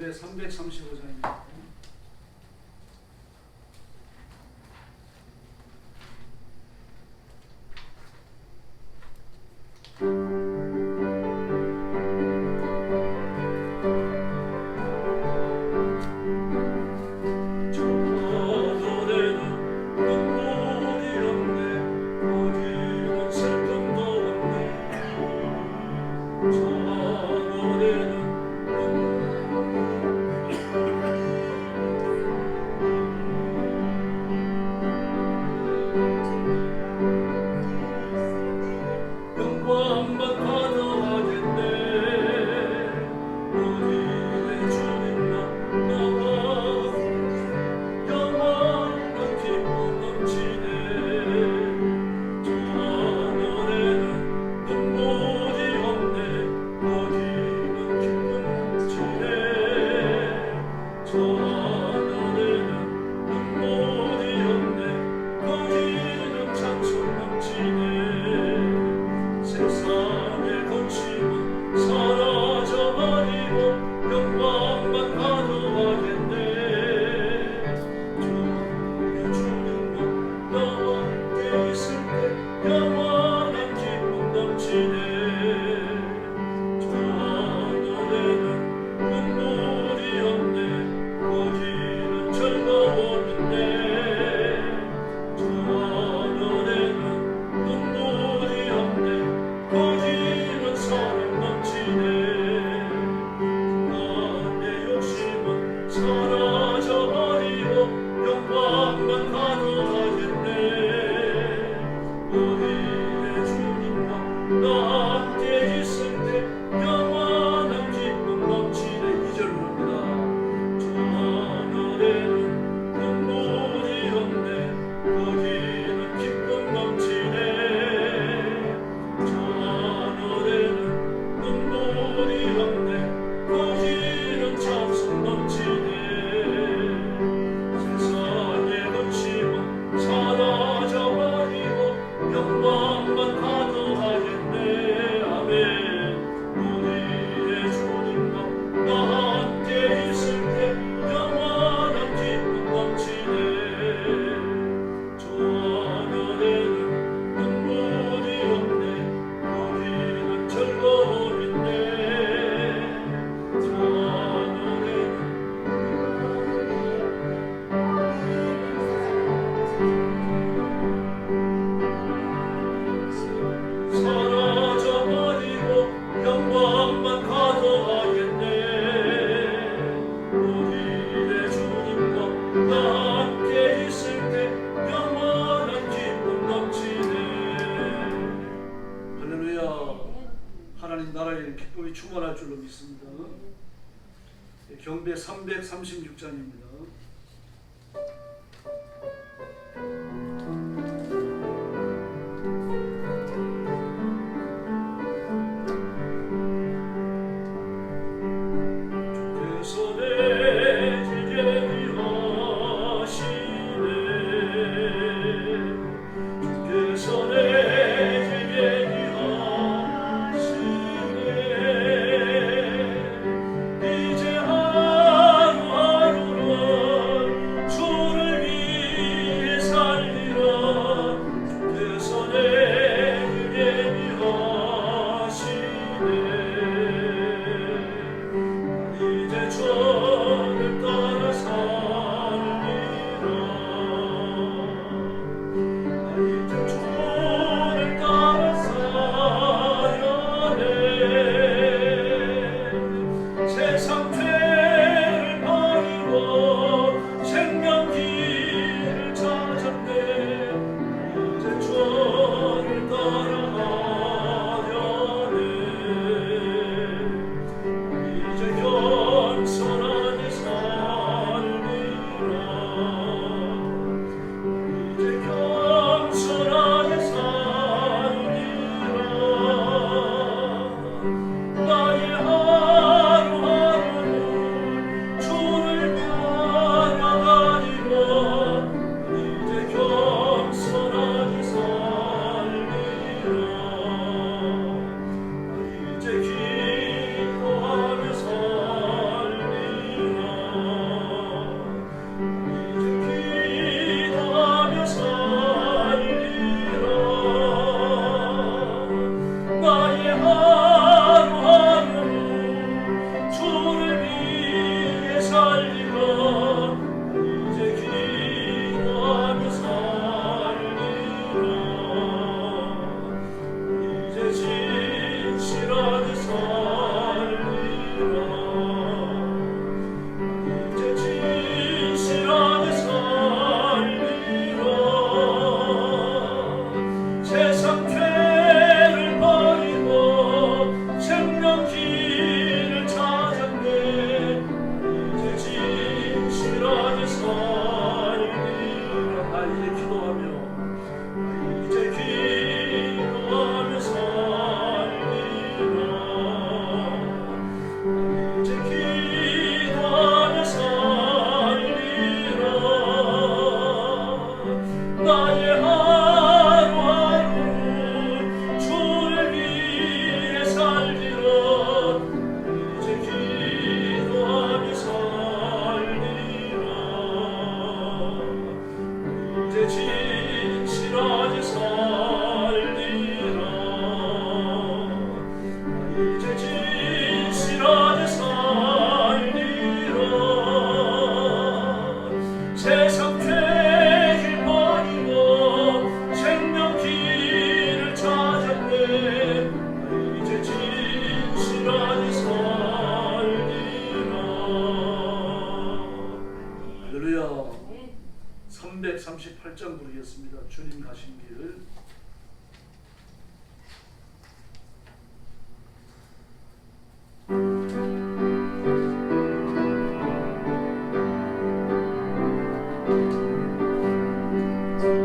경배 335장입니다. 충만할 줄로 믿습니다. 경배 336장입니다. 이제 하루하루로 부르겠습니다. 주님 가신 길.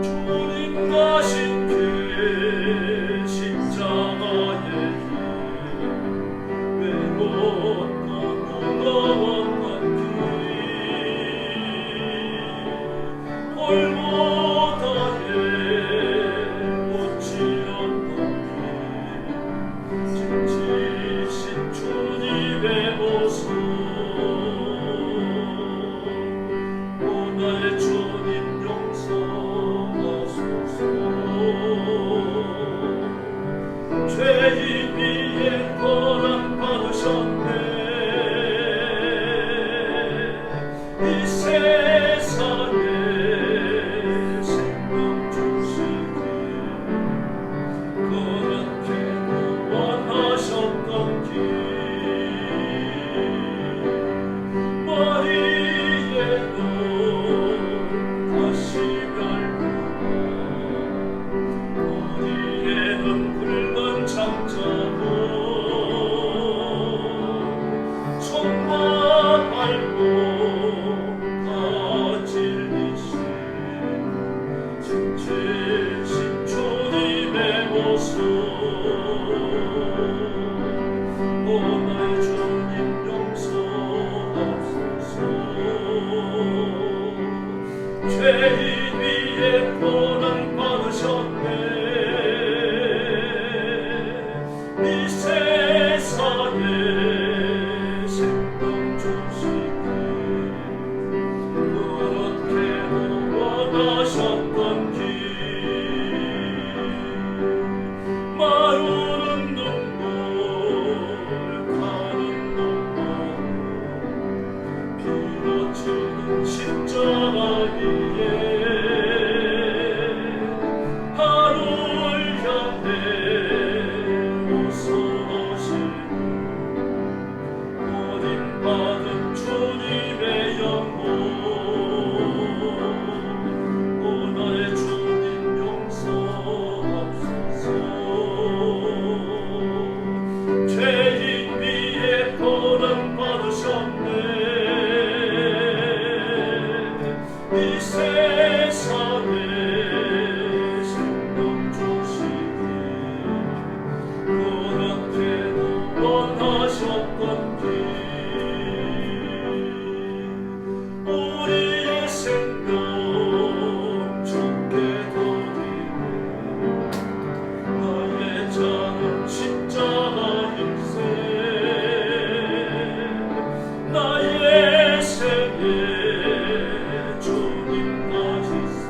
주님 가신 길 십자가의 길 외롭고 무거웠던 길 골고다에 못지 않던 길 지치신 주님의 모습 오늘 주님 죄인 위에 고난 받으셨네. 이 세상에 생명 주시기 그렇게도 원하셨던 길 머리에도 가시멸 머리에는 굵은 장자고 손만 밟고 가질리신 지치신 주님의 모습 오늘 주님 용서하소서. 죄인 위에 고난 받으셨네. 이 세상에 생명 주시기 그렇게도 원하셨던 길 마르는 눈물 가는 눈물 비어지는 십자가 위에 하루를 향해 받은 주님의 영혼 오늘 주님 용서하소서. 죄인 위에 고난 받으셨네. 이 세상에 생명 주시기 그렇게도 원하셨던 길 우리의 생명 죽게 돌리고 나의 자는 십자가일세. 나의 생에 주님 가시사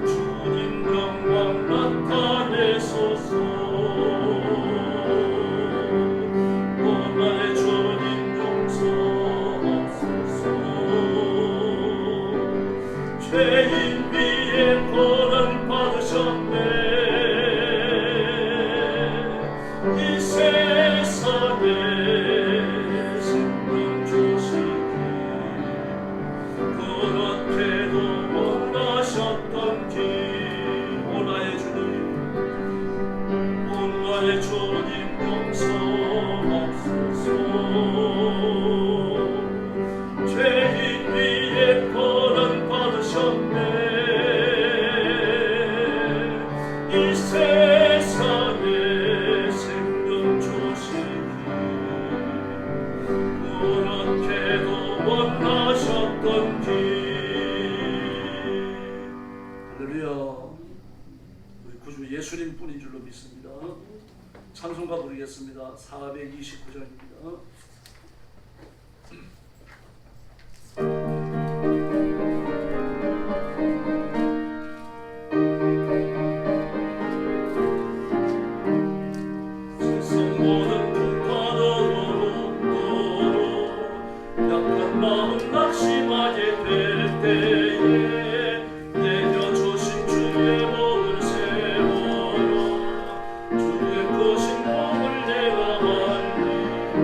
주님 영광 나타내소서. 오늘 주님 용서하소서. 죄인 위에 고난 받으셨네. 이 세상에 생명 주시기 그렇게도 원하셨던 길 오나의 주님 오나의 주님 용서하소서. 죄인 위에 고난 받으셨네. 이 세상에 생명 주시기 그렇게도 원하셨던 길. 할렐루야. 우리 구주 예수님 뿐인 줄로 믿습니다. 찬송가 부르겠습니다. 429장입니다. 세상 모든 풍파도 약한 마음 낙심하게 될 때에 내려주신 주의 복을 세워라. 주의 크신 복을 내가 알리라.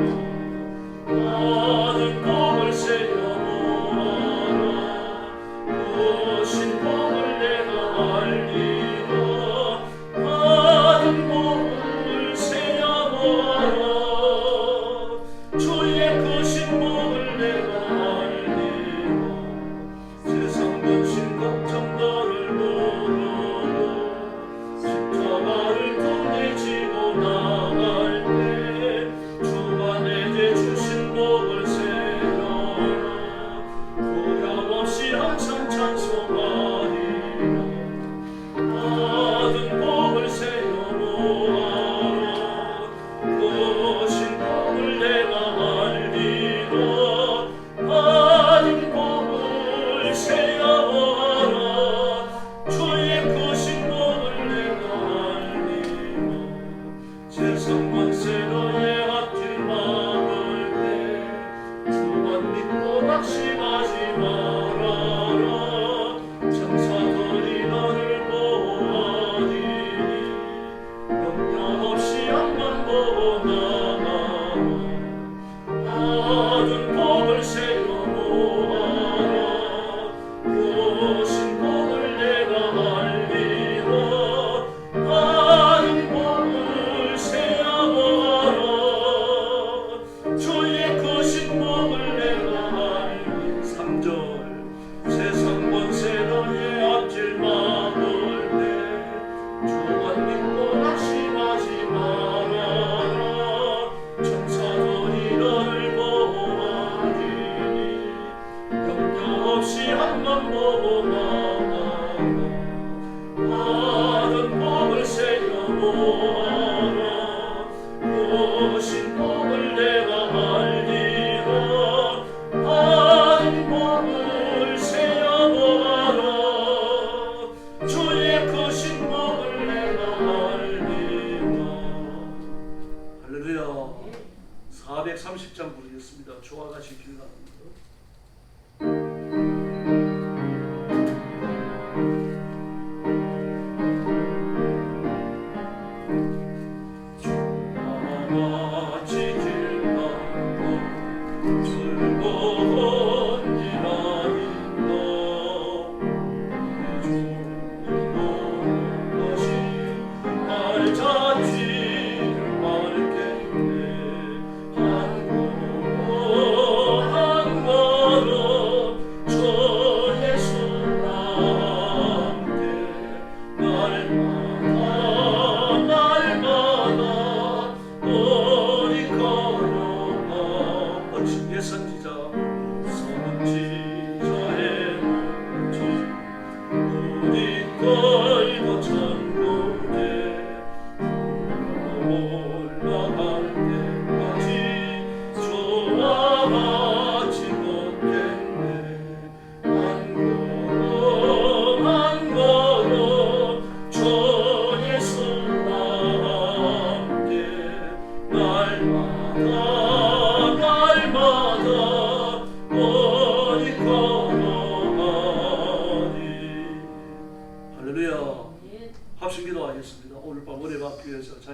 130장 부르겠습니다. 저와 같이 길 나갑니다.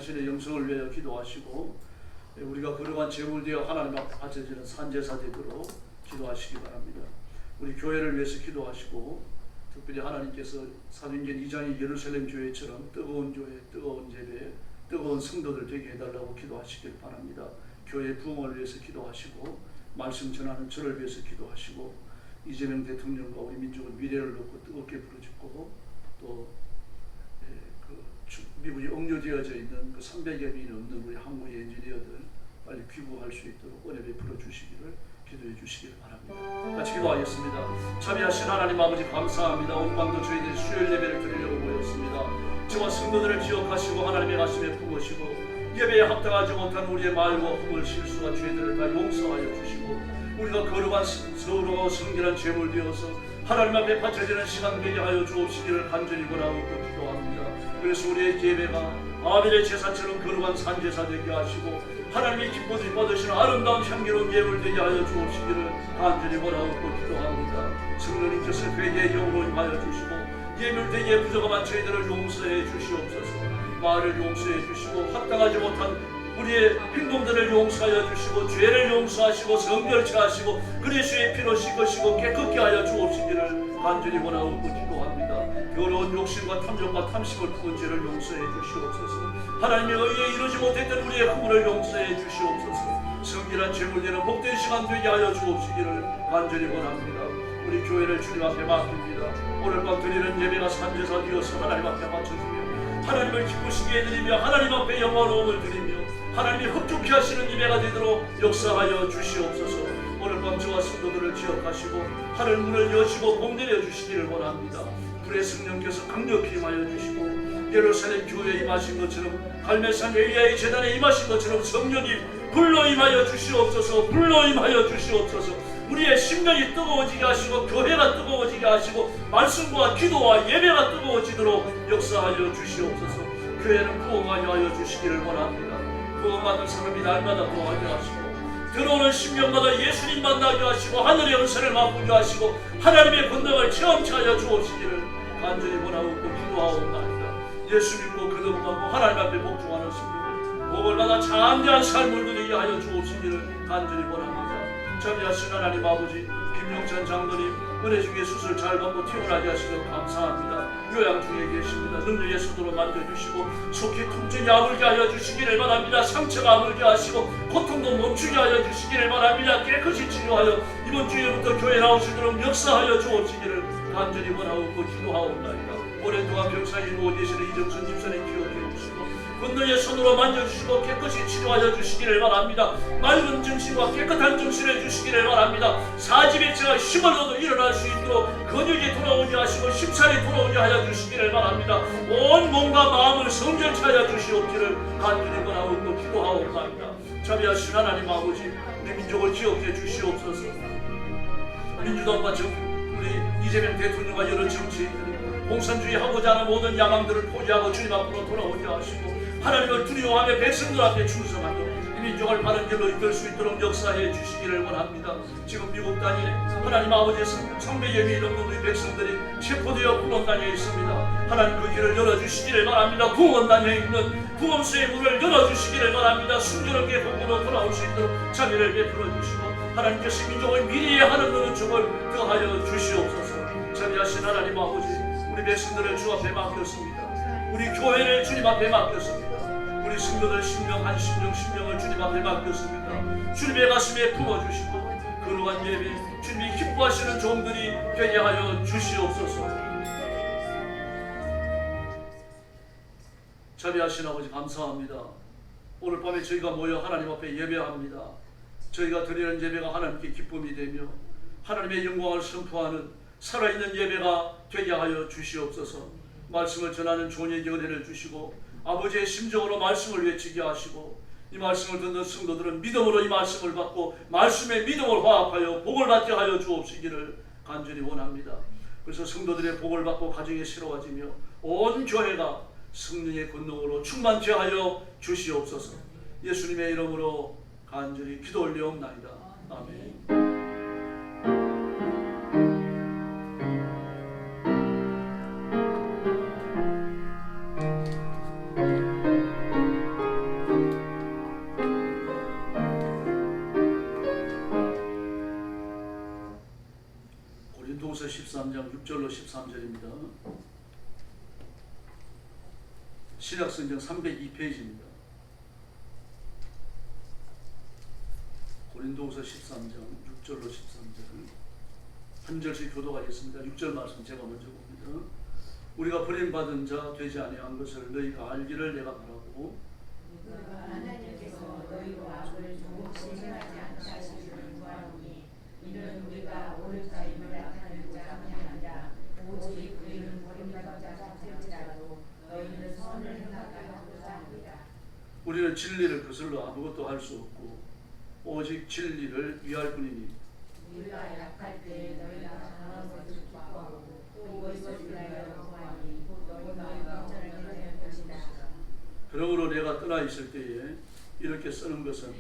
자신의 영성을 위하여 기도하시고 우리가 거룩한 제물되어 하나님 앞에 바쳐지는 산제사 되도록 기도하시기 바랍니다. 우리 교회를 위해서 기도하시고 특별히 하나님께서 사도행전 2장의 예루살렘 교회처럼 뜨거운 교회, 뜨거운 예배, 뜨거운 성도들 되게 해달라고 기도하시길 바랍니다. 교회 부흥을 위해서 기도하시고 말씀 전하는 저를 위해서 기도하시고 이재명 대통령과 우리 민족의 미래를 놓고 뜨겁게 부르짖고 또 미국이 억류되어져 있는 그 300여 명이 넘는 우리 한국의 엔지니어들 빨리 귀국할 수 있도록 은혜 베풀어 주시기를 기도해 주시길 바랍니다. 같이 기도하겠습니다. 자비하신 하나님 아버지 감사합니다. 온 방도 저희들이 수요일 예배를 드리려고 모였습니다. 저와 성도들을 기억하시고 하나님의 가슴에 품으시고 예배에 합당하지 못한 우리의 말과 hum을 실수와 죄들을 다 용서하여 주시고 우리가 거룩한 서로 성결한 제물 되어서 하나님 앞에 바쳐지는 시간 되게 하여 주옵시기를 간절히 원하고 기도합니다. 그래서 우리의 예배가 아벨의 제사처럼 거룩한 산제사 되게 하시고 하나님이 기뻐 받으시는 아름다운 향기로운 예물 되게 하여 주옵시기를 간절히 원하고 기도합니다. 성령님께서 회개의 영으로 임하여 주시고 예물 되기에 부족한 저희들을 용서해 주시옵소서. 말을 용서해 주시고 합당하지 못한 우리의 행동들을 용서하여 주시고 죄를 용서하시고 성결케 하시고 그리스도의 피로 씻으시고 깨끗게 하여 주옵시기를 간절히 원하고 기도합니다. 더러운 욕심과 탐욕과 탐심을 품은 죄를 용서해 주시옵소서. 하나님의 의에 이루지 못했던 우리의 허물을 용서해 주시옵소서. 성결한 제물되는 복된 시간 되게 하여 주옵시기를 간절히 원합니다. 우리 교회를 주님 앞에 맡깁니다. 오늘 밤 드리는 예배가 산제사 되어서 하나님 앞에 바쳐주며 하나님을 기쁘시게 해드리며 하나님 앞에 영화로움을 드리며 하나님이 흡족해 하시는 예배가 되도록 역사하여 주시옵소서. 오늘 밤 저와 성도들을 기억하시고 하늘 문을 여시고 복 내려 주시기를 원합니다. 불의 성령께서 강력히 임하여 주시고 예루살렘 교회에 임하신 것처럼 갈멜산 엘리야의 제단에 임하신 것처럼 성령이 불로 임하여 주시옵소서. 불로 임하여 주시옵소서. 우리의 심령이 뜨거워지게 하시고 교회가 뜨거워지게 하시고 말씀과 기도와 예배가 뜨거워지도록 역사하여 주시옵소서. 교회는 부흥하여 하여 주시기를 원합니다. 부흥받은 사람이 날마다 부흥하게 하시고 들어오는 심령마다 예수님 만나게 하시고 하늘의 은사를 맛보게 하시고 하나님의 권능을 체험케 하여 주옵시기를 간절히 원하고 기도하옵나이다. 예수 믿고 거듭나고 하나님 앞에 복종하는 심령을 복을 받아 장대한 삶을 누리게 하여 주옵시기를 간절히 원합니다. 자비하신 하나님 아버지 김용찬 장로님 은혜 중에 수술 잘 받고 퇴원하게 하시고 감사합니다. 요양 중에 계십니다. 능력의 손으로 만져주시고 속히 통증이 아물게 하여 주시기를 바랍니다. 상처가 아물게 하시고 고통도 멈추게 하여 주시기를 바랍니다. 깨끗이 치료하여 이번 주에부터 교회 나오시도록 역사하여 주옵시기를 간절히 원하고 기도하옵나이다. 오랫동안 병상에 누워 계시는 이정선 집사님 기억해 주시고 권능의 손으로 만져주시고 깨끗이 치료하여 주시기를 바랍니다. 맑은 정신과 깨끗한 정신을 주시기를 바랍니다. 사지배체가 힘을 얻어 일어날 수 있도록 근육이 돌아오게 하시고 심살이 돌아오게 하여 주시기를 바랍니다. 온 몸과 마음을 성결케 하여 주시옵기를 간절히 원하고 기도하옵나이다. 자비하신 하나님 아버지 우리 민족을 기억해 주시옵소서. 민주당과 우리 이재명 대통령과 여러 정치인들이 공산주의 하고자 하는 모든 야망들을 포기하고 주님 앞으로 돌아오게 하시고 하나님을 두려워하며 백성들 앞에 충성하며 민족을 바른 길로 이끌 수 있도록 역사해 주시기를 원합니다. 지금 미국 땅에 하나님 아버지의 성배 예비 넘는 우리 백성들이 체포되어 구원단에 있습니다. 하나님 그 길을 열어주시기를 바랍니다. 구원단에 있는 구원수의 문을 열어주시기를 바랍니다. 순조롭게 복으로 돌아올 수 있도록 자비를 베풀어 주시고 하나님께서 민족의 미래에 하는 은총을 더하여 주시옵소서. 자비하신 하나님 아버지, 우리 백성들을 주 앞에 맡겼습니다. 우리 교회를 주님 앞에 맡겼습니다. 우리 성도들 심령 한 심령을 주님 앞에 맡겼습니다. 주님의 가슴에 품어주시고 거룩한 예배 주님이 기뻐하시는 종들이 되게 하여 주시옵소서. 자비하신 아버지 감사합니다. 오늘 밤에 저희가 모여 하나님 앞에 예배합니다. 저희가 드리는 예배가 하나님께 기쁨이 되며 하나님의 영광을 선포하는 살아있는 예배가 되게 하여 주시옵소서. 말씀을 전하는 종의 연회를 주시고 아버지의 심정으로 말씀을 외치게 하시고 이 말씀을 듣는 성도들은 믿음으로 이 말씀을 받고 말씀의 믿음을 화합하여 복을 받게 하여 주옵시기를 간절히 원합니다. 그래서 성도들의 복을 받고 가정이 새로워지며 온 교회가 성령의 권능으로 충만케 하여 주시옵소서. 예수님의 이름으로 간절히 기도 올려옵나이다. 아멘. 고린도후서 13장 6절로 13절입니다. 신약성경 302페이지입니다. 고린도후서 13장 6절로 13절 한 절씩 교도하겠습니다. 6절 말씀 제가 먼저 봅니다. 우리가 버림받은 자 되지 아니한 것을 너희가 알기를 내가 바라고 하나님께서 너희와 저를 조금씩 행하지 않게 하시기를 구하노니 이는 우리가 오른자임을 나타내는 자뿐 아니라 오직 우리는 버림받은 자가 될지라도 너희는 선을 행하게 하고자 합니다. 우리는 진리를 거슬러 아무것도 할 수 없고 오직 진리를 위할 뿐이니 우리가 약할 때 너희가 강한 것을 기뻐하고 또 이것을 위하여 구하니 곧 너희가 영전을 내는 것이다. 그러므로 내가 떠나 있을 때에 이렇게 쓰는 것은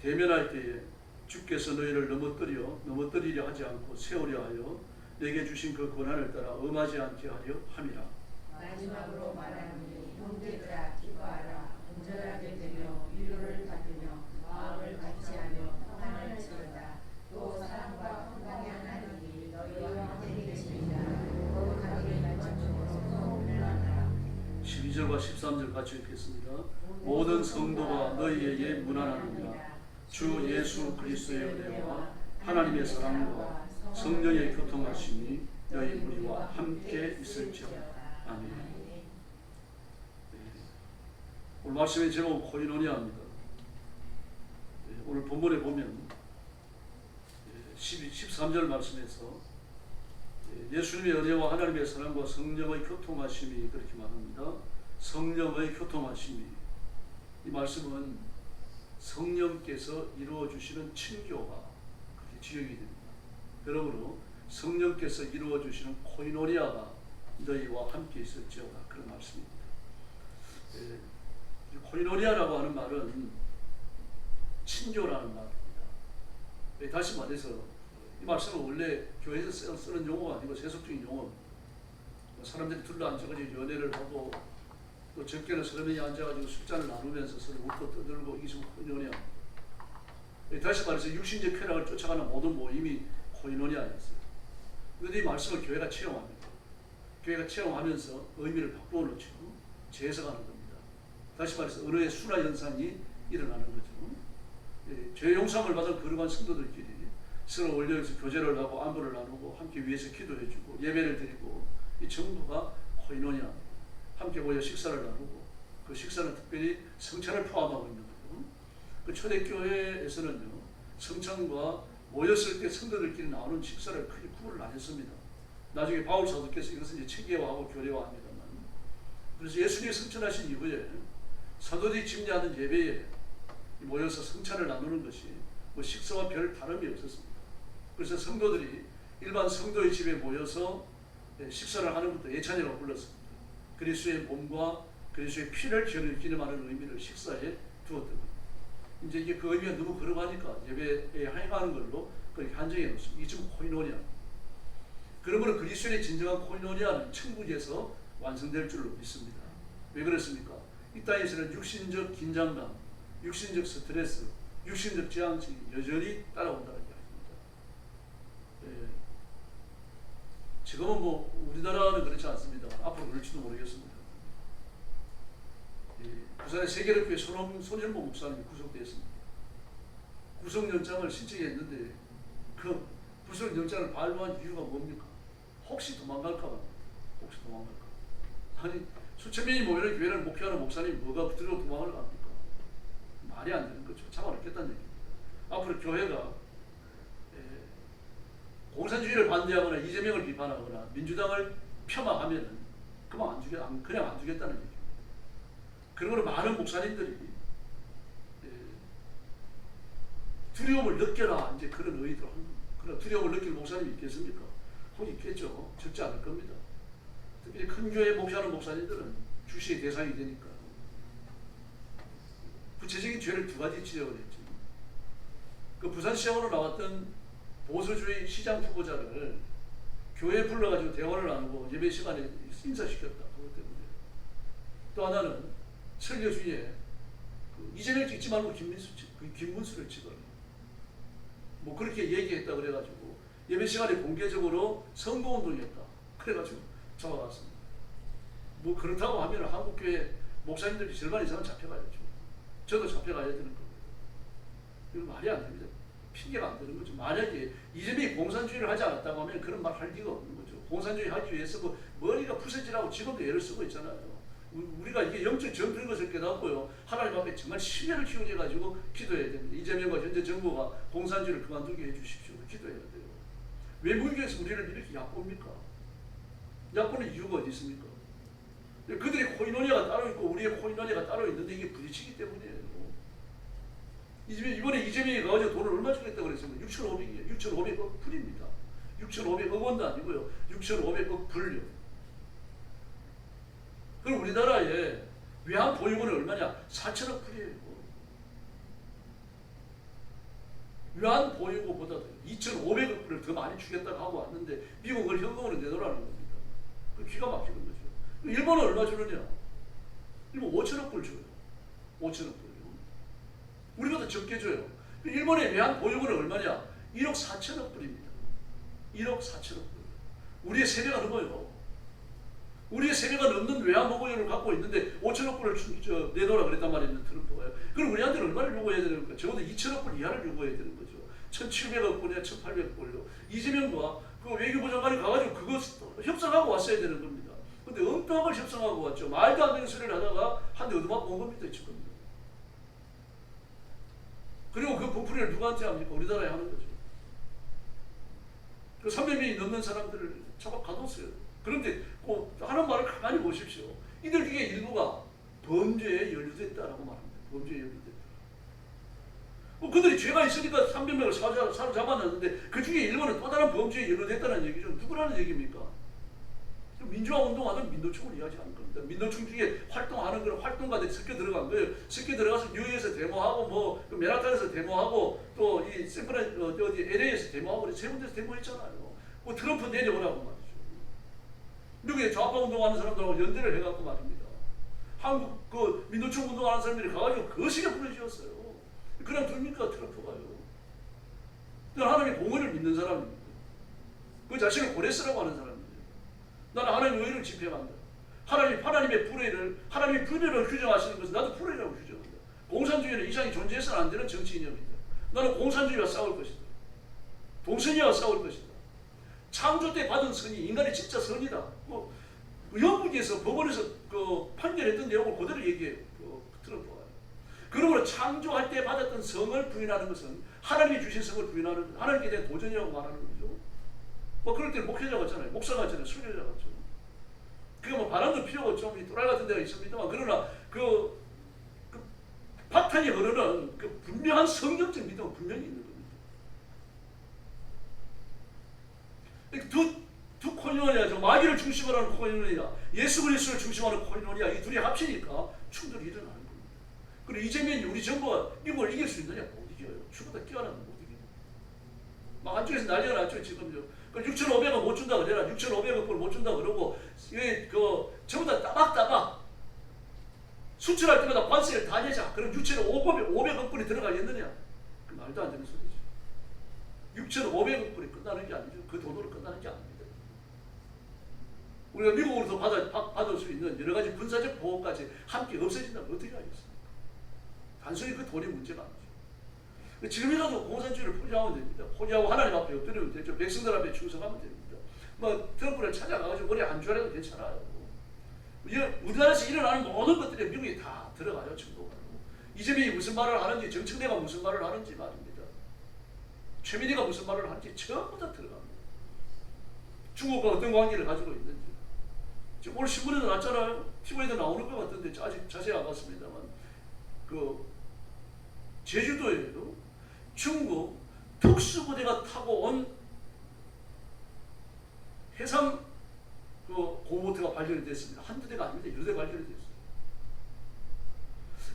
대면할 때에 주께서 너희를 넘어뜨리려 하지 않고 세우려 하여 내게 주신 그 권한을 따라 엄하지 않게 하려 함이라. 마지막으로 말하노니 형제들아 기뻐하라. 온전하게 되며 위로를 받으며 마음을 같이 하며 평안을 지으라. 또 사랑과 평강의 하나님이 너희와 함께 계시리라. 거룩하게 만족으로 소원을 하라. 12절과 13절 같이 읽겠습니다. 모든 성도가 너희에게 문안하느니라. 주 예수 그리스도의 은혜와 하나님의 사랑과 성령의 교통하심이 너희 우리와 함께 있을지어다. 아멘. 네. 오늘 말씀의 제목은 코이노니아입니다. 네, 오늘 본문에 보면 13절 말씀에서 예수님의 은혜와 하나님의 사랑과 성령의 교통하심이 그렇게 말합니다. 성령의 교통하심이, 이 말씀은 성령께서 이루어 주시는 친교가 그렇게 지역이 됩니다. 그러므로 성령께서 이루어 주시는 코이노니아가 너희와 함께 있을지어다, 그런 말씀입니다. 코이노니아라고 하는 말은 친교라는 말입니다. 다시 말해서 이 말씀은 원래 교회에서 쓰는 용어가 아니고 세속적인 용어입니다. 사람들이 둘러앉아가지고 연애를 하고 또 적게는 서너 명이 앉아가지고 술잔을 나누면서 서로 웃고 떠들고 이게 지금 코이노니아. 다시 말해서 육신적 쾌락을 쫓아가는 모든 모임이 코이노니아였어요. 그런데 이 말씀을 교회가 체험합니다. 교회가 체험하면서 의미를 바꾸어 놓죠. 재해석하는 겁니다. 다시 말해서 언어의 순화 현상이 일어나는 거죠. 죄 용서함을 받은 거룩한 성도들끼리 서로 원려에서 교제를 하고 안부를 나누고 함께 위해서 기도해주고 예배를 드리고, 이 전부가 코이노니아. 함께 모여 식사를 나누고, 그 식사는 특별히 성찬을 포함하고 있는 거죠. 그 초대교회에서는요, 성찬과 모였을 때 성도들끼리 나오는 식사를 크게 구분을 안 했습니다. 나중에 바울 사도께서 이것을 이제 체계화하고 교례화합니다만, 그래서 예수님이 성찬하신 이후에 사도들이 집례하는 예배에 모여서 성찬을 나누는 것이 뭐 식사와 별 다름이 없었습니다. 그래서 성도들이 일반 성도의 집에 모여서 식사를 하는 것도 예찬이라고 불렀습니다. 그리스도의 몸과 그리스도의 피를 기념하는 의미를 식사에 두었던 겁니다. 이제 이게 그 의미가 너무 걸어가니까 예배에 행하는 걸로 그렇게 한정해 놓습니다. 이게 지금 코이노니아. 그러므로 그리스도인의 진정한 코이노니아는 천국에서 완성될 줄로 믿습니다. 왜 그렇습니까? 이 땅에서는 육신적 긴장감, 육신적 스트레스, 육신적 재앙이 여전히 따라온다는 이야기입니다. 예. 지금은 뭐 우리나라는 그렇지 않습니다. 앞으로 그럴지도 모르겠습니다. 예. 부산의 세계력교회 손현보 목사님이 구속됐습니다. 구속영장을 신청했는데 그 구속영장을 발부한 이유가 뭡니까? 혹시 도망갈까 봐. 혹시 도망갈까. 아니 수천 명이 모이는 교회를 목회하는 목사님이 뭐가 들어 도망을 갑니까? 말이 안 되는 거죠. 잡아놓겠다는 얘기입니다. 앞으로 교회가 공산주의를 반대하거나 이재명을 비판하거나 민주당을 폄하하면은 그냥 안 주겠다는 얘기입니다. 그러므로 많은 목사님들이 두려움을 느껴라 이제 그런 의의도 합니다. 그러나 두려움을 느낄 목사님이 있겠습니까? 혹 있겠죠. 적지 않을 겁니다. 특히 큰 교회 목회하는 목사님들은 주시의 대상이 되니까 구체적인 죄를 두 가지 지적을 했죠. 그 부산시장으로 나왔던 보수주의 시장 후보자를 교회에 불러가지고 대화를 나누고 예배 시간에 인사시켰다. 그것 때문에. 또 하나는 설교 중에 이재명 찍지 말고 김문수를 찍어라. 뭐 그렇게 얘기했다 그래가지고 예배 시간에 공개적으로 선거운동했다. 그래가지고 잡아갔습니다. 뭐 그렇다고 하면 한국교회 목사님들이 절반 이상은 잡혀가야죠. 저도 잡혀가야 되는 거고요. 이거 말이 안 됩니다. 핑계가 안 되는 거죠. 만약에 이재명이 공산주의를 하지 않았다고 하면 그런 말 할 리가 없는 거죠. 공산주의 하기 위해서 뭐 머리가 부서지라고 지금도 애를 쓰고 있잖아요. 우리가 이게 영적 전투인 것을 깨닫고요. 하나님 앞에 정말 신뢰를 키워가지고 기도해야 됩니다. 이재명과 현재 정부가 공산주의를 그만두게 해주십시오. 기도해야 돼요. 왜 무교에서 우리를 이렇게 얕봅니까? 얕보는 이유가 어디 있습니까? 그들의 코이노니아가 따로 있고 우리의 코이노니아가 따로 있는데 이게 부딪히기 때문이에요. 이번에 이재명이 가가지고 돈을 얼마 주겠다고 그랬습니까? 6,500이에요. 6,500억 불입니다. 6,500억 원도 아니고요. 6,500억 불요. 그럼 우리나라에 외환 보유고는 얼마냐? 4천억 불이에요. 외환 보유고보다 2,500억 불을 더 많이 주겠다고 하고 왔는데 미국을 현금으로 내놓으라는 겁니다. 그 기가 막히는 거죠. 일본은 얼마 주느냐? 일본 5천억 불 줘요. 5천억 불. 우리보다 적게 줘요. 일본의 외환 보유고는 얼마냐? 1억 4천억 불입니다. 1억 4천억 불. 우리의 3배가 넘어요. 우리의 3배가 넘는 외환 보유고를 갖고 있는데 5천억 불을 내놓으라 그랬단 말입니다. 트럼프가요. 그럼 우리한테는 얼마를 요구해야 되는 거예요? 적어도 2천억 불 이하를 요구해야 되는 거죠. 1,700억 불이나 1,800억 불로. 이재명과 그 외교부 장관이 가가지고 그거 협상하고 왔어야 되는 겁니다. 근데 엉뚱한 걸 협상하고 왔죠. 말도 안 되는 소리를 하다가 한 대 얻어맞고 온 겁니다. 이 겁니다. 그리고 그 부풀이를 누구한테 합니까? 우리나라에 하는 거죠. 그 300명이 넘는 사람들을 잡아 가뒀어요. 그런데 꼭 하는 말을 가만히 보십시오. 이들 중에 일부가 범죄에 연루됐다라고 말합니다. 범죄에 연루됐다. 그들이 죄가 있으니까 300명을 사로잡아놨는데 그 중에 일부는 또 다른 범죄에 연루됐다는 얘기죠. 누구라는 얘기입니까? 민주화 운동하던 민노총을 이야기하는 겁니다. 민노총 중에 활동하는 그런 활동가들이 섞여 들어간 거예요. 섞여 들어가서 뉴욕에서 데모하고 뭐 맨하탄에서 데모하고 또 이 어디 LA에서 데모하고 세 군데서 데모했잖아요. 뭐 트럼프 내려오라고 말이죠. 미국에 좌파 운동하는 사람들하고 연대를 해갖고 말입니다. 한국 그 민노총 운동하는 사람들이 가가지고 거시게 부르짖었어요. 그냥 됩니까 트럼프가요? 하나님의 공의를 믿는 사람입니다. 그 자신을 고레스라고 하는 사람입니다. 나는 하나님의 의를 집행한다. 하나님의 불의를 규정하시는 것은 나도 불의라고 규정한다. 공산주의는 이상이 존재해서는 안 되는 정치 이념이다. 나는 공산주의와 싸울 것이다. 동성애와 싸울 것이다. 창조 때 받은 선이 인간의 진짜 선이다. 영국에서 법원에서 그 판결했던 내용을 그대로 얘기해요. 트럼프가. 그러므로 창조할 때 받았던 성을 부인하는 것은 하나님이 주신 성을 부인하는 것, 하나님께 대한 도전이라고 말하는 거죠. 뭐 그럴 때는 목회자 같잖아요. 목사 같잖아요. 순례자 같죠. 그게 뭐 바람도 피우고 좀 또랄 같은 데가 있습니다만 그러나 그 바탕이 흐르는 그 분명한 성경적 믿음은 분명히 있는 겁니다. 두 코이노니아죠. 마귀를 중심으로 하는 코이노니아, 예수 그리스도를 중심으로 하는 코이노니아, 이 둘이 합치니까 충돌이 일어나는 겁니다. 그리고 이재명이 우리 정부가 미국을 이길 수 있느냐? 못 이겨요. 죽어다 끼어나면 못 이겨요. 막 안쪽에서 난리가 났죠 지금요. 6,500원 못 준다 그래라. 6,500억 불 못 준다 그러고 전부 다 따박따박 수출할 때마다 관세를 다 내자. 그럼 6,500억 불이 들어가겠느냐? 그 말도 안 되는 소리죠. 6,500억 불이 끝나는 게 아니죠. 그 돈으로 끝나는 게 아닙니다. 우리가 미국으로서 받을 수 있는 여러 가지 군사적 보호까지 함께 없어진다면 어떻게 하겠습니까? 단순히 그 돈이 문제가 아니죠. 지금이라도 공산주의를 포기하면 됩니다. 포기하고 하나님 앞에 엎드리면 되죠. 백성들 앞에 충성하면 됩니다. 뭐 트럼프를 찾아가가지고 머리 안 좋아해도 괜찮아요. 우리나라에서 일어나는 모든 것들이 미국이 다 들어가요. 정보가. 이재명이 무슨 말을 하는지, 정청래가 무슨 말을 하는지 말입니다. 최민희가 무슨 말을 하는지 전부 다 들어갑니다. 중국과 어떤 관계를 가지고 있는지. 지금 오늘 신문에도 났잖아요. TV에도 나오는 것 같은데 아직 자세히 안 봤습니다만 제주도에도 중국 특수부대가 타고 온 해상 고무보트가 발견이 됐습니다. 한두 대가 아닙니다. 여러 대 발견이 됐어요.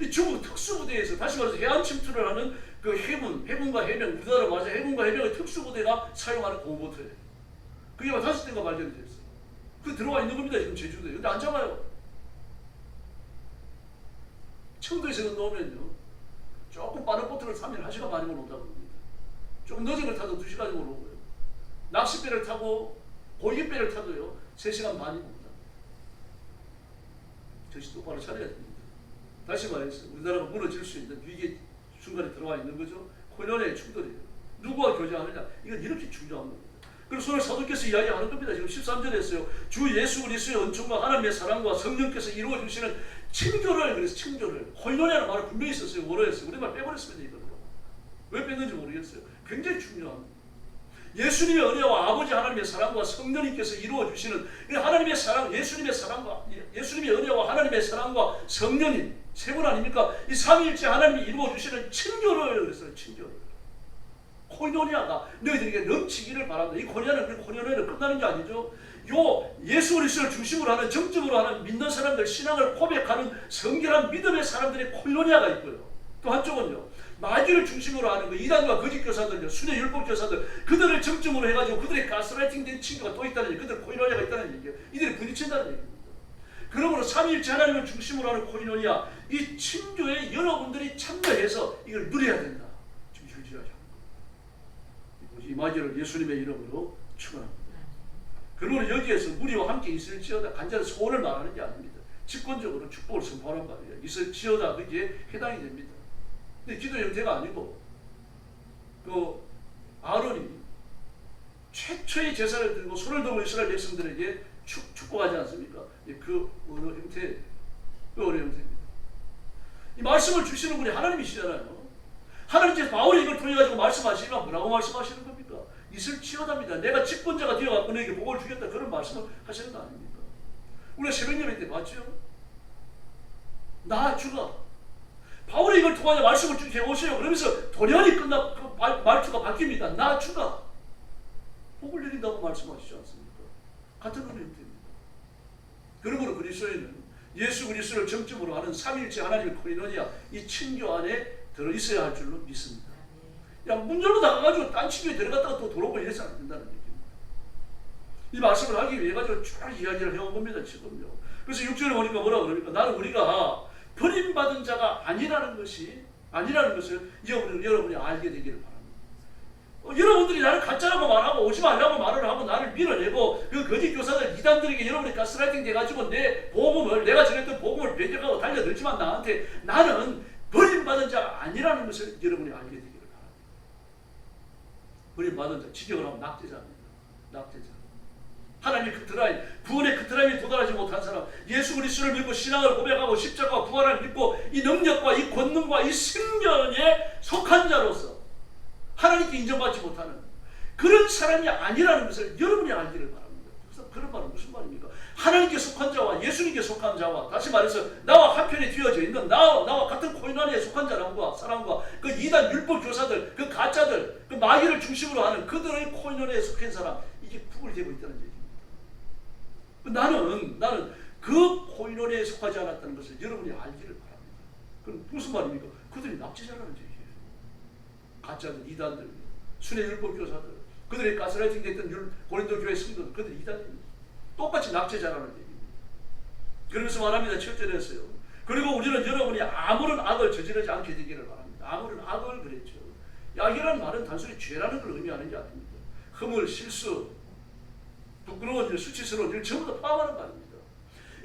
이 중국 특수부대에서 다시 말해서 해안 침투를 하는 그 해군과 해병, 우리나라 맞아 해군과 해병의 특수부대가 사용하는 고무보트예요. 그게 5대가 발견이 됐어요. 그 들어와 있는 겁니다. 지금 제주도에. 근데 안 잡아요. 청도에서 놓으면요. 조금 빠른 보트를 타면 1시간 반이면 온다고 합니다. 조금 늦은 걸 타도 2시간이면 오고요. 낚싯배를 타고 고기배를 타도요. 3시간 반이면 온다. 정신 똑바로 차려야 됩니다. 다시 말해서 우리나라가 무너질 수 있는 위기 중간에 들어와 있는 거죠. 코인원의 충돌이에요. 누구와 교제하느냐. 이건 이렇게 중요한 겁니다. 그래서 오늘 사도께서 이야기하는 겁니다. 지금 13절에 했어요. 주 예수 그리스도의 은총과 하나님의 사랑과 성령께서 이루어 주시는 친교를, 그래서 친교를 코인원이라는 말을 분명히 썼어요. 원어에서 우리말 빼버렸습니다. 이거는 왜 뺐는지 모르겠어요. 굉장히 중요합니다. 예수님의 은혜와 아버지 하나님의 사랑과 성령님께서 이루어 주시는 하나님의 사랑, 예수님의 사랑과 예수님의 은혜와 하나님의 사랑과 성령님 세 분 아닙니까? 이 삼위일체 하나님이 이루어 주시는 친교를 그랬어요. 친교를. 코이노니아가 너희들에게 넘치기를 바란다. 이 코이노니아는 끝나는 게 아니죠. 예수 그리스도를 중심으로 하는, 정점으로 하는 믿는 사람들, 신앙을 고백하는 성결한 믿음의 사람들의 코이노니아가 있고요. 또 한쪽은요. 마귀를 중심으로 하는 이단과 거짓 교사들요, 순회 율법 교사들, 그들을 정점으로 해가지고 그들의 가스라이팅된 친구가 또 있다는 얘기, 그들 코이노니아가 있다는 얘기예요. 이들이 부딪힌다는 얘기입니다. 그러므로 삼위일체 하나님을 중심으로 하는 코이노니아, 이 친교에 여러분들이 참여해서 이걸 누려야 된다. 지금 유지하지 않고 이 마귀를 예수님의 이름으로 축원합니다. 그러므로 여기에서 무리와 함께 있을지어다 간절히 소원을 말하는 게 아닙니다. 직권적으로 축복을 선포하는 말이에요. 있을지어다 그게 해당이 됩니다. 근데 기도 형태가 아니고 아론이 최초의 제사를 들고 손을 들고 이스라엘 백성들에게 축복하지 않습니까? 그 어느 형태, 그 어느 형태입니다. 이 말씀을 주시는 분이 하나님이시잖아요. 하나님께서 바울이 이걸 통해 가지고 말씀하시면 뭐라고 말씀하시는 겁니까? 있을지어다입니다. 내가 직권자가 되어갖고 너에게 복을 주겠다, 그런 말씀을 하시는 거 아닙니까? 우리가 새벽 예배 때 봤죠? 나 주가. 바울이 이걸 통하여 말씀을 쭉 해오세요. 그러면서 돌연히 말투가 바뀝니다. 나 주가 복을 내린다고 말씀하시지 않습니까? 같은 은혜입니다. 그러므로 그리스도인은 예수 그리스도를 정점으로 하는 삼위일체 하나님의 코이노니아, 이 친교 안에 들어있어야 할 줄로 믿습니다. 문 열로 나가가지고 딴 친교에 들어갔다가 또 돌아오고 이래서는 안 된다는 얘기입니다. 이 말씀을 하기 위해 가지고 쭉 이야기를 해온 겁니다. 지금요. 그래서 6절에 보니까 뭐라고 그러니까 나는 우리가 버림받은 자가 아니라는 것을 여러분이 알게 되기를 바랍니다. 여러분들이 나를 가짜라고 말하고 오지 말라고 말을 하고 나를 밀어내고 그 거짓 교사들 이단들에게 여러분이 가스라이팅 돼가지고 내 복음을, 내가 전했던 복음을 배격하고 달려들지만 나는 버림받은 자가 아니라는 것을 여러분이 알게 되기를 바랍니다. 버림받은 자, 직역을 하면 낙제자입니다. 낙제자. 하나님의 커트라인, 구원의 커트라인에 도달하지 못한 사람, 예수 그리스도를 믿고 신앙을 고백하고 십자가와 부활을 믿고 이 능력과 이 권능과 이 승전에 속한 자로서 하나님께 인정받지 못하는 그런 사람이 아니라는 것을 여러분이 알기를 바랍니다. 그래서 그런 말은 무슨 말입니까? 하나님께 속한 자와 예수님께 속한 자와, 다시 말해서 나와 한편에 뒤어져 있는 나와 같은 코이노니아에 속한 사람과 그 이단 율법 교사들, 그 가짜들, 그 마귀를 중심으로 하는 그들의 코이노니아에 속한 사람, 이게 구분되고 있다는 얘기입니다. 나는 그 코이노니아에 속하지 않았다는 것을 여러분이 알기를 바랍니다. 그럼 무슨 말입니까? 그들이 납치자라는 얘기예요. 가짜들, 이단들, 순회 율법 교사들, 그들의 가스라이팅 됐던 고린도 교회 성도들, 그들이 이단입니다. 똑같이 납치자라는 얘기입니다. 그러면서 말합니다. 7절에서요. 그리고 우리는 여러분이 아무런 악을 저지르지 않게 되기를 바랍니다. 아무런 악을 그랬죠. 악이라는 말은 단순히 죄라는 걸 의미하는 게 아닙니다. 허물, 실수, 부끄러운 일, 수치스러운 일 전부 다 포함하는 말입니다.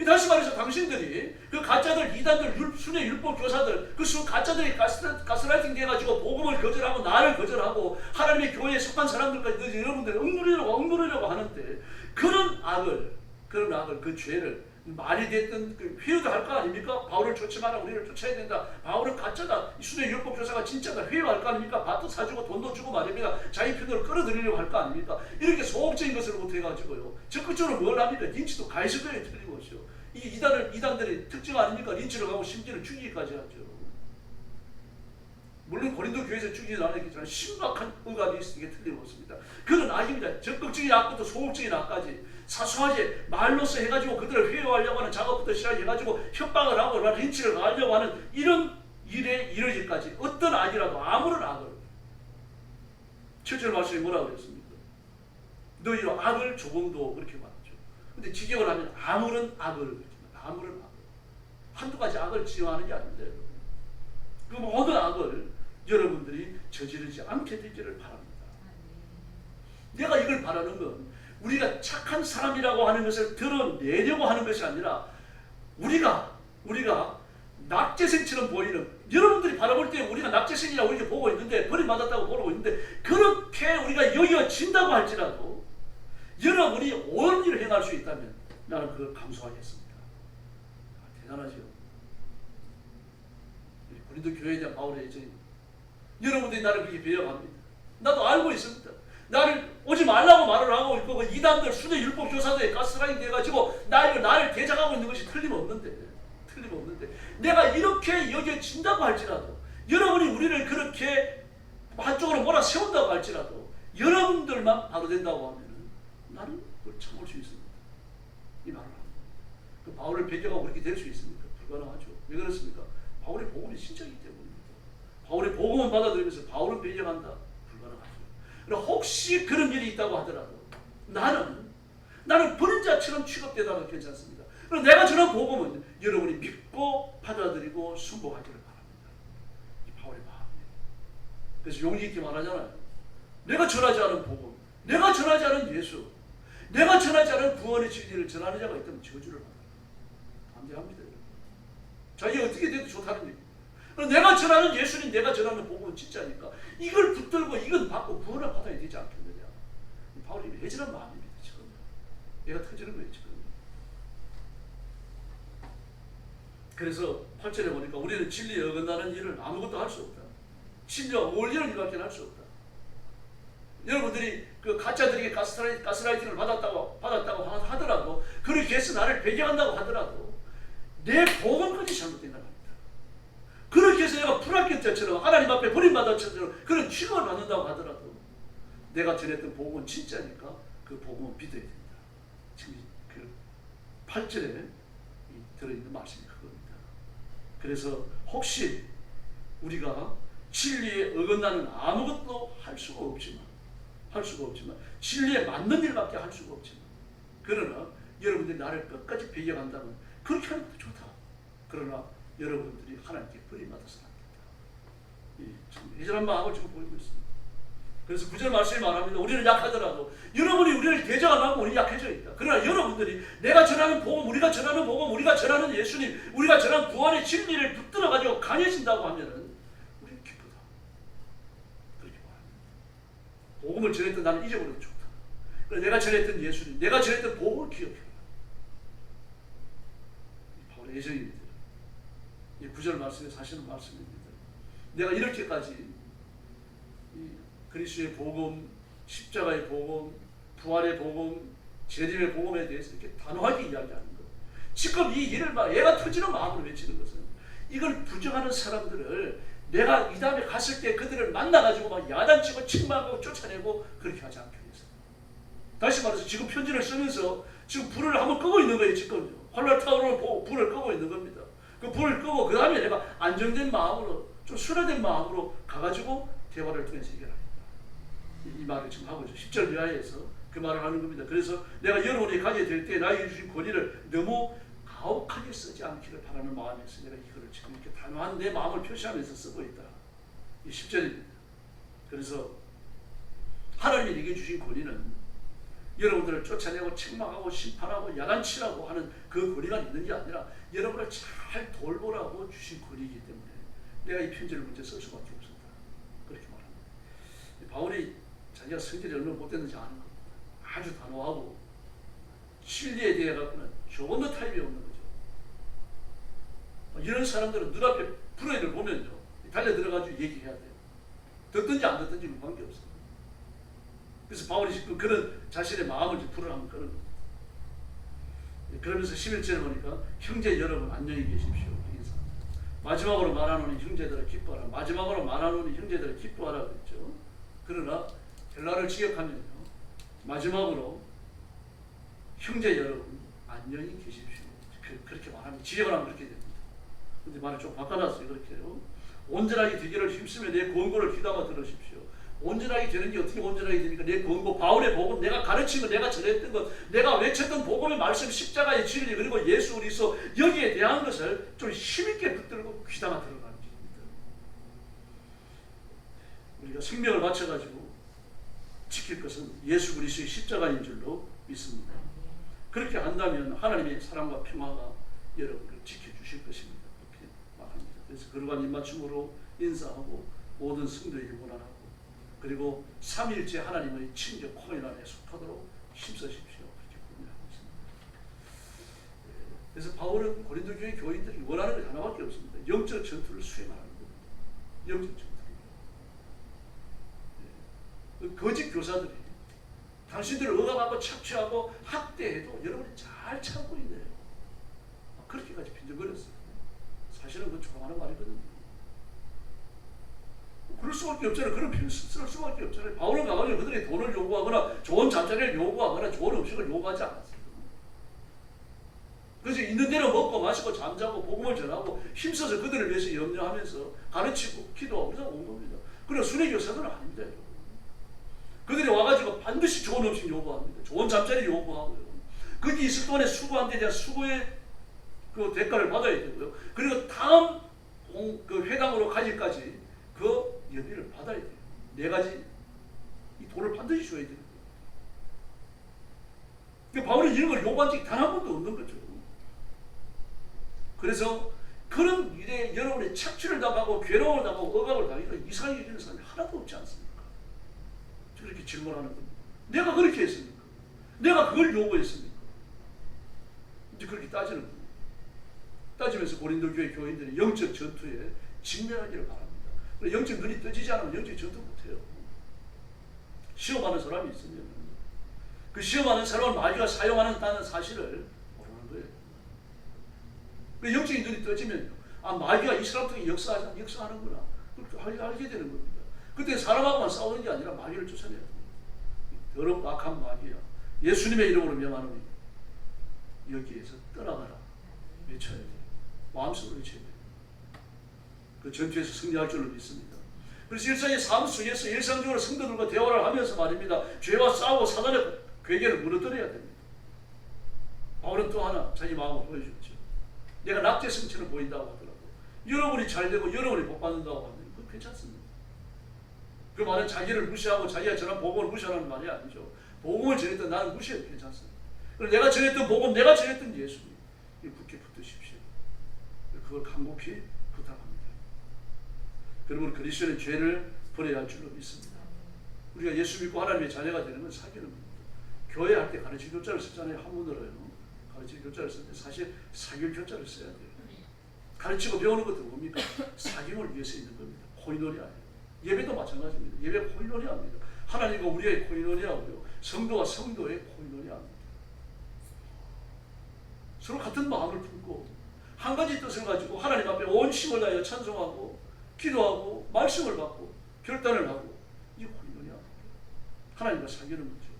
다시 말해서 당신들이 그 가짜들, 이단들, 순회 율법 교사들, 그 가짜들이 가스라이팅 돼가지고 복음을 거절하고 나를 거절하고 하나님의 교회에 속한 사람들까지 여러분들이 억누르려고 하는데 그런 악을, 그 죄를 말이 됐든 회유도 할 거 아닙니까? 바울을 쫓지 마라, 우리를 쫓아야 된다. 바울은 가짜다, 순회 율법 교사가 진짜다, 회유할 거 아닙니까? 밭도 사주고 돈도 주고 말입니다. 자기 편으로 끌어들이려고 할 거 아닙니까? 이렇게 소극적인 것을 못해가지고요, 적극적으로 뭘 합니까? 린치도 가해서거에 틀린 것이요. 이단들의 특징 아닙니까? 린치를 하고 심지어는 죽이기까지 하죠. 물론 고린도 교회에서 죽이지 않았겠지만 심각한 의관이 있으니 틀림없습니다. 그런 악입니다. 적극적인 악부터 소극적인 악까지 사소하게 말로써 해가지고 그들을 회유하려고 하는 작업부터 시작해가지고 협박을 하고 린치를 가하려고 하는 이런 일에 이르기까지 어떤 악이라도 아무런 악을 7절 말씀이 뭐라고 그랬습니까? 너희로 악을 조금도 그렇게 말하죠. 근데 직역을 하면 아무런 악을 그렇게 말해요. 아무런 악을. 한두 가지 악을 지어하는 게 아닌데 그 모든 악을 여러분들이 저지르지 않게 되기를 바랍니다. 내가 이걸 바라는 건 우리가 착한 사람이라고 하는 것을 드러내려고 하는 것이 아니라 우리가 낙제생처럼 보이는, 여러분들이 바라볼 때 우리가 낙제생이라고 이렇게 보고 있는데, 버림받았다고 보고 있는데, 그렇게 우리가 여겨진다고 할지라도 여러분이 옳은 일을 행할 수 있다면 나는 그걸 감수하겠습니다. 대단하죠. 고린도 교회에 대한 바울의 애정이, 여러분들이 나를 그렇게 배워갑니다. 나도 알고 있습니다. 나를 오지 말라고 말을 하고 있고 그 이단들, 순회 율법 교사들의 가스라이팅 돼가지고 나를 대적하고 있는 것이 틀림없는데 내가 이렇게 여겨진다고 할지라도, 여러분이 우리를 그렇게 한쪽으로 몰아세운다고 할지라도 여러분들만 바로 된다고 하면 나는 그걸 참을 수 있습니다. 이 말을 합니다. 그 바울을 배격하고 그렇게 될 수 있습니까? 불가능하죠. 왜 그렇습니까? 바울의 복음이 진짜이기 때문입니다. 바울의 복음은 받아들이면서 바울은 배격한다? 불가능하죠. 그러나 혹시 그런 일이 있다고 하더라도 나는 버린 자처럼 취급되다면 괜찮습니다. 그럼 내가 전한 복음은 여러분이 믿고 받아들이고 순복하기를 바랍니다. 이 바울의 마음이에요. 그래서 용기 있게 말하잖아요. 내가 전하지 않은 복음, 내가 전하지 않은 예수, 내가 전하지 않은 구원의 진리를 전하는 자가 있다면 저주를 받아라. 감대합니다. 자기가 어떻게 돼도 좋다는 얘기입니다. 내가 전하는 예수님, 내가 전하는 복음은 진짜니까 이걸 붙들고 이건 받고 구원을 받아야 되지 않겠느냐. 바울이 애절한 마음입니다. 지금 얘가 터지는 거예요. 지금. 그래서 8절에 보니까 우리는 진리에 어긋나는 일을 아무것도 할 수 없다. 진리와 어울리는 일밖에 할 수 없다. 여러분들이 그 가짜들에게 가스라이팅을 받았다고 하더라도, 그렇게 해서 나를 배경한다고 하더라도 내 복음까지 잘못된 겁니다. 그렇게 해서 내가 불합격자처럼 하나님 앞에 버림받은 자처럼 그런 취급을 받는다고 하더라도 내가 전했던 복음은 진짜니까 그 복음은 믿어야 됩니다. 지금 그 8절에 들어있는 말씀이 그겁니다. 그래서 혹시 우리가 진리에 어긋나는 아무것도 할 수가 없지만 진리에 맞는 일밖에 할 수가 없지만, 그러나 여러분들이 나를 끝까지 배경한다면 그렇게 하는 것도 좋다. 그러나 여러분들이 하나님께 버림받아서 합니다. 참 애절한 마음을 지금 보이고 있습니다. 그래서 9절 말씀이 말합니다. 우리는 약하더라도, 여러분이 우리를 대적하면 우리는 약해져 있다. 그러나 여러분들이 내가 전하는 복음, 우리가 전하는 복음, 우리가 전하는 예수님, 우리가 전하는 구원의 진리를 붙들어 가지고 강해진다고 하면은 우리는 기쁘다. 그렇게 말합니다. 복음을 전했던 나는 잊어버려도 좋다. 그래서 내가 전했던 예수님, 내가 전했던 복음을 기억해라. 바울의 예정입니다. 이 9절 말씀에 사시는 말씀입니다. 내가 이렇게까지 그리스도의 복음, 십자가의 복음, 부활의 복음, 재림의 복음에 대해서 이렇게 단호하게 이야기하는 것. 지금 이 일을 얘가 터지는 마음으로 외치는 것은, 이걸 부정하는 사람들을 내가 이 다음에 갔을 때 그들을 만나가지고 막 야단치고 책망하고 쫓아내고 그렇게 하지 않기 위해서. 다시 말해서 지금 편지를 쓰면서 지금 불을 한번 끄고 있는 거예요. 지금 활활 타오르는 불을 끄고 있는 겁니다. 그 불을 끄고 그 다음에 내가 안정된 마음으로 좀 순화된 마음으로 가가지고 대화를 통해서 해결하겠다. 이 말을 지금 하고 있죠. 10절 이하에서 그 말을 하는 겁니다. 그래서 내가 여러분이 가게 될 때 나에게 주신 권위를 너무 가혹하게 쓰지 않기를 바라는 마음에서 내가 이거를 지금 이렇게 단호한 내 마음을 표시하면서 쓰고 있다. 이 10절입니다. 그래서 하나님이 내게 주신 권위는 여러분들을 쫓아내고 책망하고 심판하고 야단치라고 하는 그 권위가 있는 게 아니라 여러분을 잘 돌보라고 주신 권위이기 때문에 내가 이 편지를 문제 쓸 수밖에 없었다. 그렇게 말합니다. 바울이 자기가 성질이 얼마나 못됐는지 아는 겁니다. 아주 단호하고 진리에 대해 갖고는 조금도 타협이 없는 거죠. 이런 사람들은 눈앞에 불의를 보면요 달려 들어가지고 얘기해야 돼요. 듣든지 안 듣든지는 관계없어요. 그래서 바울이 지금 그런 자신의 마음을 불어하면 그런 겁니다. 그러면서 11절에 보니까 형제 여러분 안녕히 계십시오. 인사. 마지막으로 말하노니 형제들을 기뻐하라. 마지막으로 말하노니 형제들을 기뻐하라 그랬죠. 그러나 헬라를 직역하면요 마지막으로 형제 여러분 안녕히 계십시오. 그렇게 말하면 지역을 하면 그렇게 됩니다. 근데 말을 좀 바꿔놨어요. 그렇게요. 온전하게 되기를 힘쓰며 내 권고를 귀담아 들으십시오. 온전하게 되는 게 어떻게 온전하게 됩니까? 내 권고, 바울의 복음, 내가 가르치고 내가 전했던 것, 내가 외쳤던 복음의 말씀, 십자가의 진리, 그리고 예수 그리스도 여기에 대한 것을 좀 힘있게 붙들고 귀담아 들어가는 것입니다. 우리가 생명을 바쳐가지고 지킬 것은 예수 그리스도의 십자가인 줄로 믿습니다. 그렇게 한다면 하나님의 사랑과 평화가 여러분을 지켜주실 것입니다. 그렇게 말합니다. 그래서 거룩한 입맞춤으로 인사하고 모든 성도에게 원하고 그리고 삼일째 하나님의 친족 코인 안에 속하도록 힘쓰십시오. 그렇게 권면하고 있습니다. 그래서 바울은 고린도 교회 교인들이 원하는 게 하나밖에 없습니다. 영적 전투를 수행하는 겁니다. 영적 전투. 거짓 교사들이 당신들을 억압하고 착취하고 학대해도 여러분이 잘 참고 있네요. 그렇게까지 빈정거렸어요. 사실은 그건 조롱하는 말이거든요. 그럴 수밖에 없잖아요. 그런 표현 쓸 수밖에 없잖아요. 바울은 가가지고 그들의 돈을 요구하거나 좋은 잠자리를 요구하거나 좋은 음식을 요구하지 않았어요. 그래서 있는 대로 먹고 마시고 잠자고 복음을 전하고 힘써서 그들을 위해서 염려하면서 가르치고 기도하고 그래서 온 겁니다. 그러나 순회 교사들은 아닙니다. 여러분. 그들이 와가지고 반드시 좋은 음식 요구합니다. 좋은 잠자리 요구하고요. 거기 있을 동안에 수고한 데 대한 수고의 그 대가를 받아야 되고요. 그리고 다음 그 회당으로 가기까지 그 여비를 받아야 돼요. 네 가지 이 돈을 반드시 줘야 되는 거예요. 그러니까 바울이 이런 걸 요구한 적이 단 한 번도 없는 거죠. 그래서 그런 일에 여러분의 착취를 당하고 괴로움을 당하고 억압을 당하니까 이상하게 여기는 사람이 하나도 없지 않습니까? 그렇게 질문하는 겁니다. 내가 그렇게 했습니까? 내가 그걸 요구했습니까? 이제 그렇게 따지는 겁니다. 따지면서 고린도 교회 교인들이 영적 전투에 직면하기를 바랍니다. 영적 눈이 떠지지 않으면 영적 전투 못해요. 시험하는 사람이 있으면 그 시험하는 사람을 마귀가 사용하는 사실을 모르는 거예요. 그 영적인 눈이 떠지면 마귀가 이 사람 통해 역사하는구나. 그걸 알게 되는 겁니다. 그때 사람하고만 싸우는 게 아니라 마귀를 쫓아내야 됩니다. 더럽고 악한 마귀야. 예수님의 이름으로 명하노니 여기에서 떠나가라. 외쳐야 돼요. 마음속으로 외쳐야 돼요. 그 전투에서 승리할 줄로 믿습니다. 그래서 일상의 삶 속에서 일상적으로 성도들과 대화를 하면서 말입니다. 죄와 싸우고 사단의 괴계를 무너뜨려야 됩니다. 바울은 또 하나 자기 마음을 보여줬죠. 내가 낙제 성취를 보인다고 하더라도 여러분이 잘 되고 여러분이 복 받는다고 하면 그건 괜찮습니다. 그 말은 자기를 무시하고 자기가 전한 복음을 무시하는 말이 아니죠. 복음을 전했던 나는 무시해도 괜찮습니다. 그리고 내가 전했던 복음, 내가 전했던 예수님 굳게 붙드십시오. 그걸 간곡히 부탁합니다. 그러면 그리스도의 죄를 버려야 할 줄로 믿습니다. 우리가 예수 믿고 하나님의 자녀가 되는 건 사귀는 겁니다. 교회 할 때 가르칠 교자를 쓰잖아요. 한문으로요. 가르칠 교자를 쓸 때 사실 사귈 교자를 써야 돼요. 가르치고 배우는 것도 뭡니까? 사귐을 위해서 있는 겁니다. 코이노니아예요. 예배도 마찬가지입니다. 예배 코이노니아입니다. 하나님과 우리의 코이노니아고요. 성도와 성도의 코이노니아입니다. 서로 같은 마음을 품고 한 가지 뜻을 가지고 하나님 앞에 온 힘을 다하여 찬송하고 기도하고 말씀을 받고 결단을 하고 이 코이노니아입니다. 하나님과 사귀는 거죠.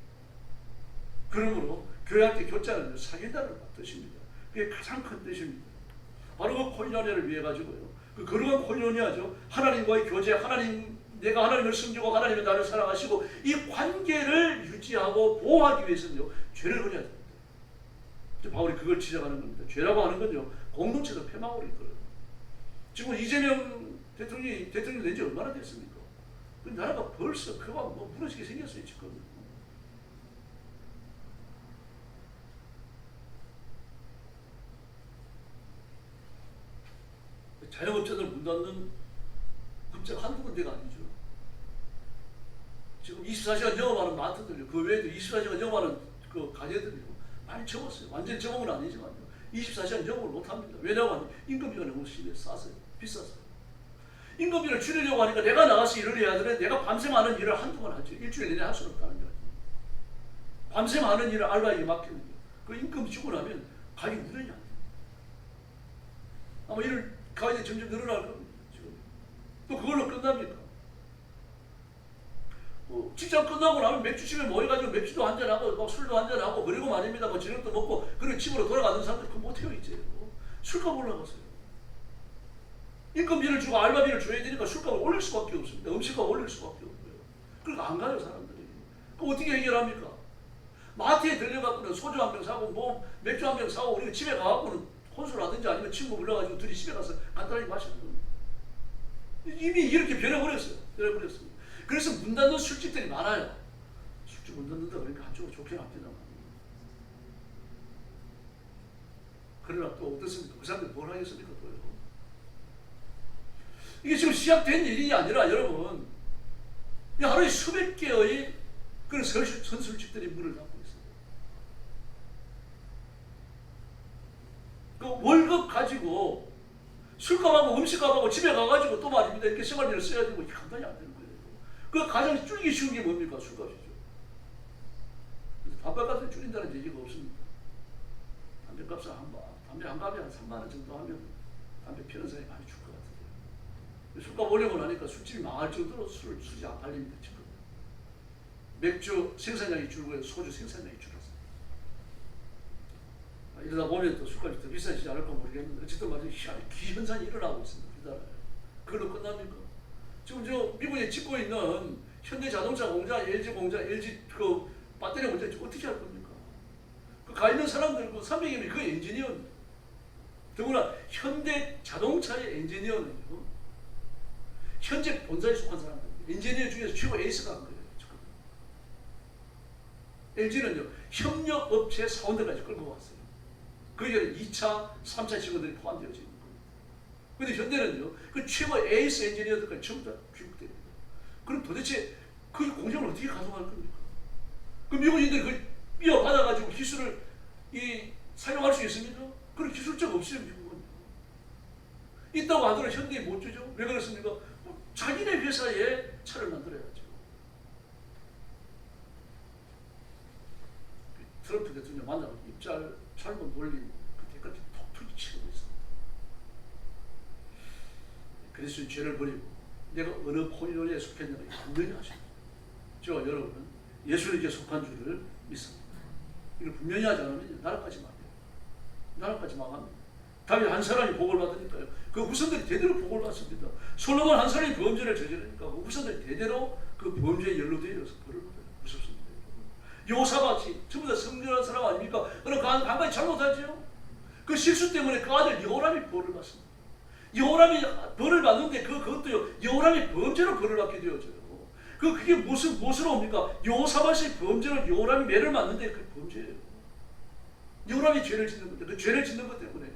그러므로 교회할 때 교자는 사귄다는 뜻입니다. 그게 가장 큰 뜻입니다. 바로 그 코인오니아를 위해 가지고요. 그 거룩한 코인오니아죠. 하나님과의 교제, 내가 하나님을 섬기고 하나님이 나를 사랑하시고 이 관계를 유지하고 보호하기 위해서는요, 죄를 버려야 됩니다. 바울이 그걸 지적하는 겁니다. 죄라고 하는 건요, 공동체도 폐망으로 이끌어요. 지금 이재명 대통령이 된 지 얼마나 됐습니까? 그 나라가 벌써 그만 무너지게 생겼어요, 지금. 자영업자들 문 닫는 급작 한두 군데가 아니죠. 지금 24시간 영업하는 마트들요, 그 외에도 24시간 영업하는 그 가게들이요, 많이 접었어요. 완전 접은 건 아니지만요, 24시간 영업을 못합니다. 왜냐하면 임금비가 너무 싸서요. 비싸서. 임금비를 줄이려고 하니까 내가 나가서 일을 해야 되는데 내가 밤샘 하는 일을 한두 번 하죠. 일주일 내내 할 수는 없다는 거죠. 밤샘 하는 일을 알바에게 맡기는데 그 임금 주고 나면 가격이 우연히 안 돼요. 아마 이를 가격이 점점 늘어날 겁니다. 지금. 또 그걸로 끝납니까? 직장 끝나고 나면 맥주집에 모여가지고 맥주도 한잔하고 막 술도 한잔하고 그리고 말입니다. 뭐 저녁도 먹고 그리고 집으로 돌아가는 사람들 그거 못해요 이제. 술값 올라갔어요. 인건비를 주고 알바비를 줘야 되니까 술값을 올릴 수밖에 없습니다. 음식값 올릴 수밖에 없고요. 그러니까 안 가요 사람들이. 그럼 어떻게 해결합니까? 마트에 들려갖고는 소주 한 병 사고 뭐 맥주 한 병 사고 우리가 집에 가갖고는 혼술 하든지 아니면 친구 불러가지고 둘이 집에 가서 간단하게 마시는 겁니다. 이미 이렇게 변해버렸습니다. 그래서 문 닫는 술집들이 많아요. 술집 문 닫는다 그러니까 한쪽으로 좋게 납니다. 그러나 또 어떻습니까? 그 사람들이 뭘 하겠습니까? 또요. 이게 지금 시작된 일이 아니라 여러분, 하루에 수백 개의 그런 선술집들이 문을 닫고 있어요. 그 월급 가지고 술값하고 음식값하고 집에 가가지고 또 말입니다. 이렇게 생활비를 써야 되고 이게 감당이 안 되는 거예요. 그 가장 줄이기 쉬운 게 뭡니까? 술값이죠. 그래서 밥값을 줄인다는 얘기가 없습니다. 담배값을 담배 한 갑에 한 3만 원 정도 하면 담배 피우는 사람이 많이 줄 것 같아요. 술값 올리고 나니까 술집이 망할 정도로 술이 안 팔립니다. 지금. 맥주 생산량이 줄고요. 소주 생산량이 줄었어요. 이러다 보면 또 술값이 더 비싸지지 않을까 모르겠는데 어쨌든 말이죠. 기현상이 일어나고 있습니다. 우리나라에. 그걸로 끝납니까? 지금 저 미국에 짓고 있는 현대자동차 공장, LG 공장, LG 그 배터리 공장 어떻게 할 겁니까? 그 가 있는 사람들 그 300여 명이 그 엔지니어입니다. 더구나 현대자동차의 엔지니어는요, 현재 본사에 속한 사람들, 엔지니어 중에서 최고 에이스가 한 거예요. 지금. LG는요 협력업체 사원들까지 끌고 왔어요. 거기에는 2차, 3차 직원들이 포함되어져 있는 거예요. 그런데 현대는요 그 최고 에이스 엔지니어들까지 전부 다 귀국됩니다. 그럼 도대체 그 공장을 어떻게 가동할 겁니까? 그 미국인들이 그 이어받아가지고 기술을 사용할 수 있습니까? 그런 기술자가 없어요. 미국은. 있다고 하더라도 현대에 못 주죠. 왜 그렇습니까? 자기네 회사에 차를 만들어야죠. 트럼프 대통령 만나고 입잘 잘못 놀린 그때까지 톡톡이 치고 있습니다. 그래서 죄를 버리고 내가 어느 코인원에 속했는가 분명히 하십니다. 저와 여러분은 예수님께 속한 줄을 믿습니다. 이걸 분명히 하지 않으면 나라까지 망해요. 나라까지 망합니다. 다윗 한 사람이 복을 받으니까요. 그 후손들이 대대로 복을 받습니다. 솔로몬 한 사람이 범죄를 저지르니까 그 후손들이 대대로 그 범죄에 연루되어서 벌을 받아요. 무섭습니다. 요사밭이 전부 다 성전한 사람 아닙니까? 그러나 간간히 잘못하죠. 그 실수 때문에 그 아들 여호람이 벌을 받습니다. 여호람이 벌을 받는데 그것도요 여호람이 범죄로 벌을 받게 되어져요. 그게 무엇으로 옵니까? 요사밭이 범죄로 여호람이 매를 맞는데 그 범죄예요. 여호람이 죄를 짓는 건데 그 죄를 짓는 것 때문에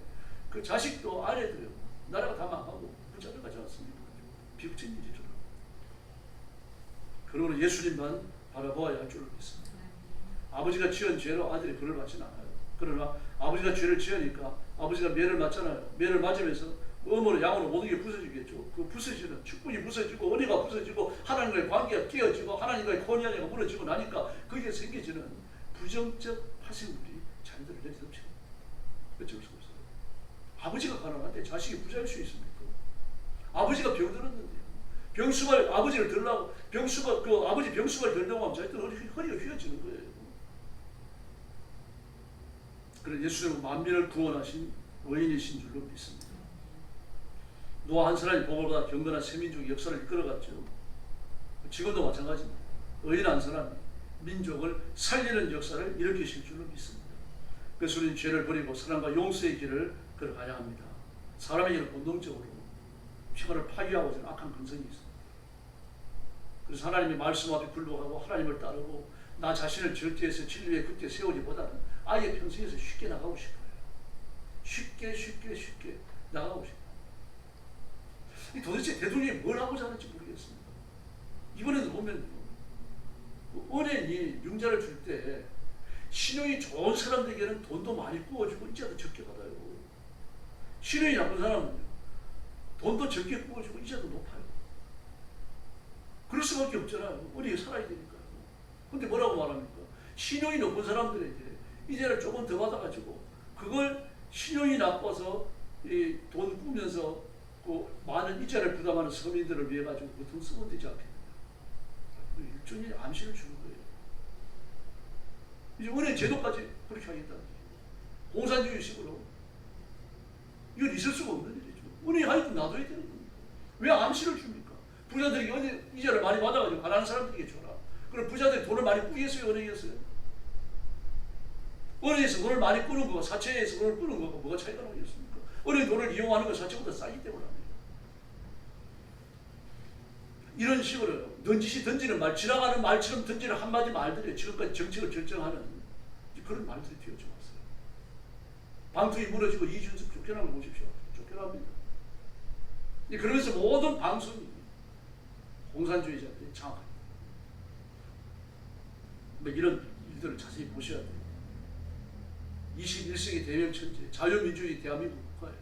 그 자식도 아내도요 나라가 다 망하고 붙잡혀 가지 않습니까? 비극적인 일이죠. 그러므로 예수님만 바라보아야 할 줄을 믿습니다. 아버지가 지은 죄로 아들이 벌을 받지는 않아요. 그러나 아버지가 죄를 지으니까 아버지가 매를 맞잖아요. 매를 맞으면서 음으로 양으로 모든 게 부서지겠죠. 그 부서지는 축복이 부서지고 은혜가 부서지고 하나님과의 관계가 깨어지고 하나님과의 코인오니아가 무너지고 나니까 거기에 생겨지는 부정적 파생물이 자녀들을 내리덮쳐요. 어쩔 수 없어요. 아버지가 가난한데 자식이 부자일 수 있습니까? 아버지가 병들었는데 병수발 아버지를 들라고 병수발 그 아버지 병수발 들려고 하면 자기들 허리가 휘어지는 거예요. 그래서 예수님은 만민을 구원하신 의인이신 줄로 믿습니다. 노아 한 사람이 복을 받아 경건한 새민족의 역사를 이끌어갔죠. 지금도 마찬가지입니다. 의인 한 사람이 민족을 살리는 역사를 일으키실 줄로 믿습니다. 그래서 우리는 죄를 버리고 사랑과 용서의 길을 걸어가야 합니다. 사람에게는 본능적으로 평화를 파괴하고자 하는 악한 근성이 있습니다. 그래서 하나님의 말씀 앞에 굴복하고 하나님을 따르고 나 자신을 절대해서 진리에 굳게 세우기보다는 아예 평생에서 쉽게 나가고 싶어요. 쉽게 나가고 싶어요. 도대체 대통령이 뭘 하고자 하는지 모르겠습니다. 이번에도 보면 은행이 융자를 줄 때 신용이 좋은 사람들에게는 돈도 많이 구워주고 이자도 적게 받아요. 신용이 나쁜 사람은요, 돈도 적게 구워주고 이자도 높아요. 그럴 수밖에 없잖아요. 은행이 살아야 되니까요. 근데 뭐라고 말합니까? 신용이 높은 사람들에게 이자를 조금 더 받아가지고 그걸 신용이 나빠서 돈 꾸면서 그 많은 이자를 부담하는 서민들을 위해 가지고 보통 쓰면 되지 않겠느냐. 일종의 암시를 주는 거예요. 이제 은행 제도까지 그렇게 하겠다는 거예요. 공산주의식으로. 이건 있을 수가 없는 일이죠. 은행이 하여튼 놔둬야 되는 겁니다. 왜 암시를 줍니까? 부자들에게 어디 이자를 많이 받아가지고 가난한 사람들에게 줘라. 그럼 부자들이 돈을 많이 꾸겠어요? 은행에서요? 은행에서 돈을 많이 꾸는 거가 사채에서 돈을 꾸는 거가 뭐가 차이가 나겠습니까? 은행 돈을 이용하는 건 사채보다 싸기 때문에 합니다. 이런 식으로 넌지시 던지는 말, 지나가는 말처럼 던지는 한마디 말들이 지금까지 정책을 결정하는 그런 말들이 되어져 왔어요. 방통이 무너지고 이준석 쫓겨나는 걸 보십시오. 쫓겨납니다. 그러면서 모든 방송이 공산주의자들이 장악합니다. 이런 일들을 자세히 보셔야 돼요. 21세기 대명천지 자유민주주의 대한민국 국가예요.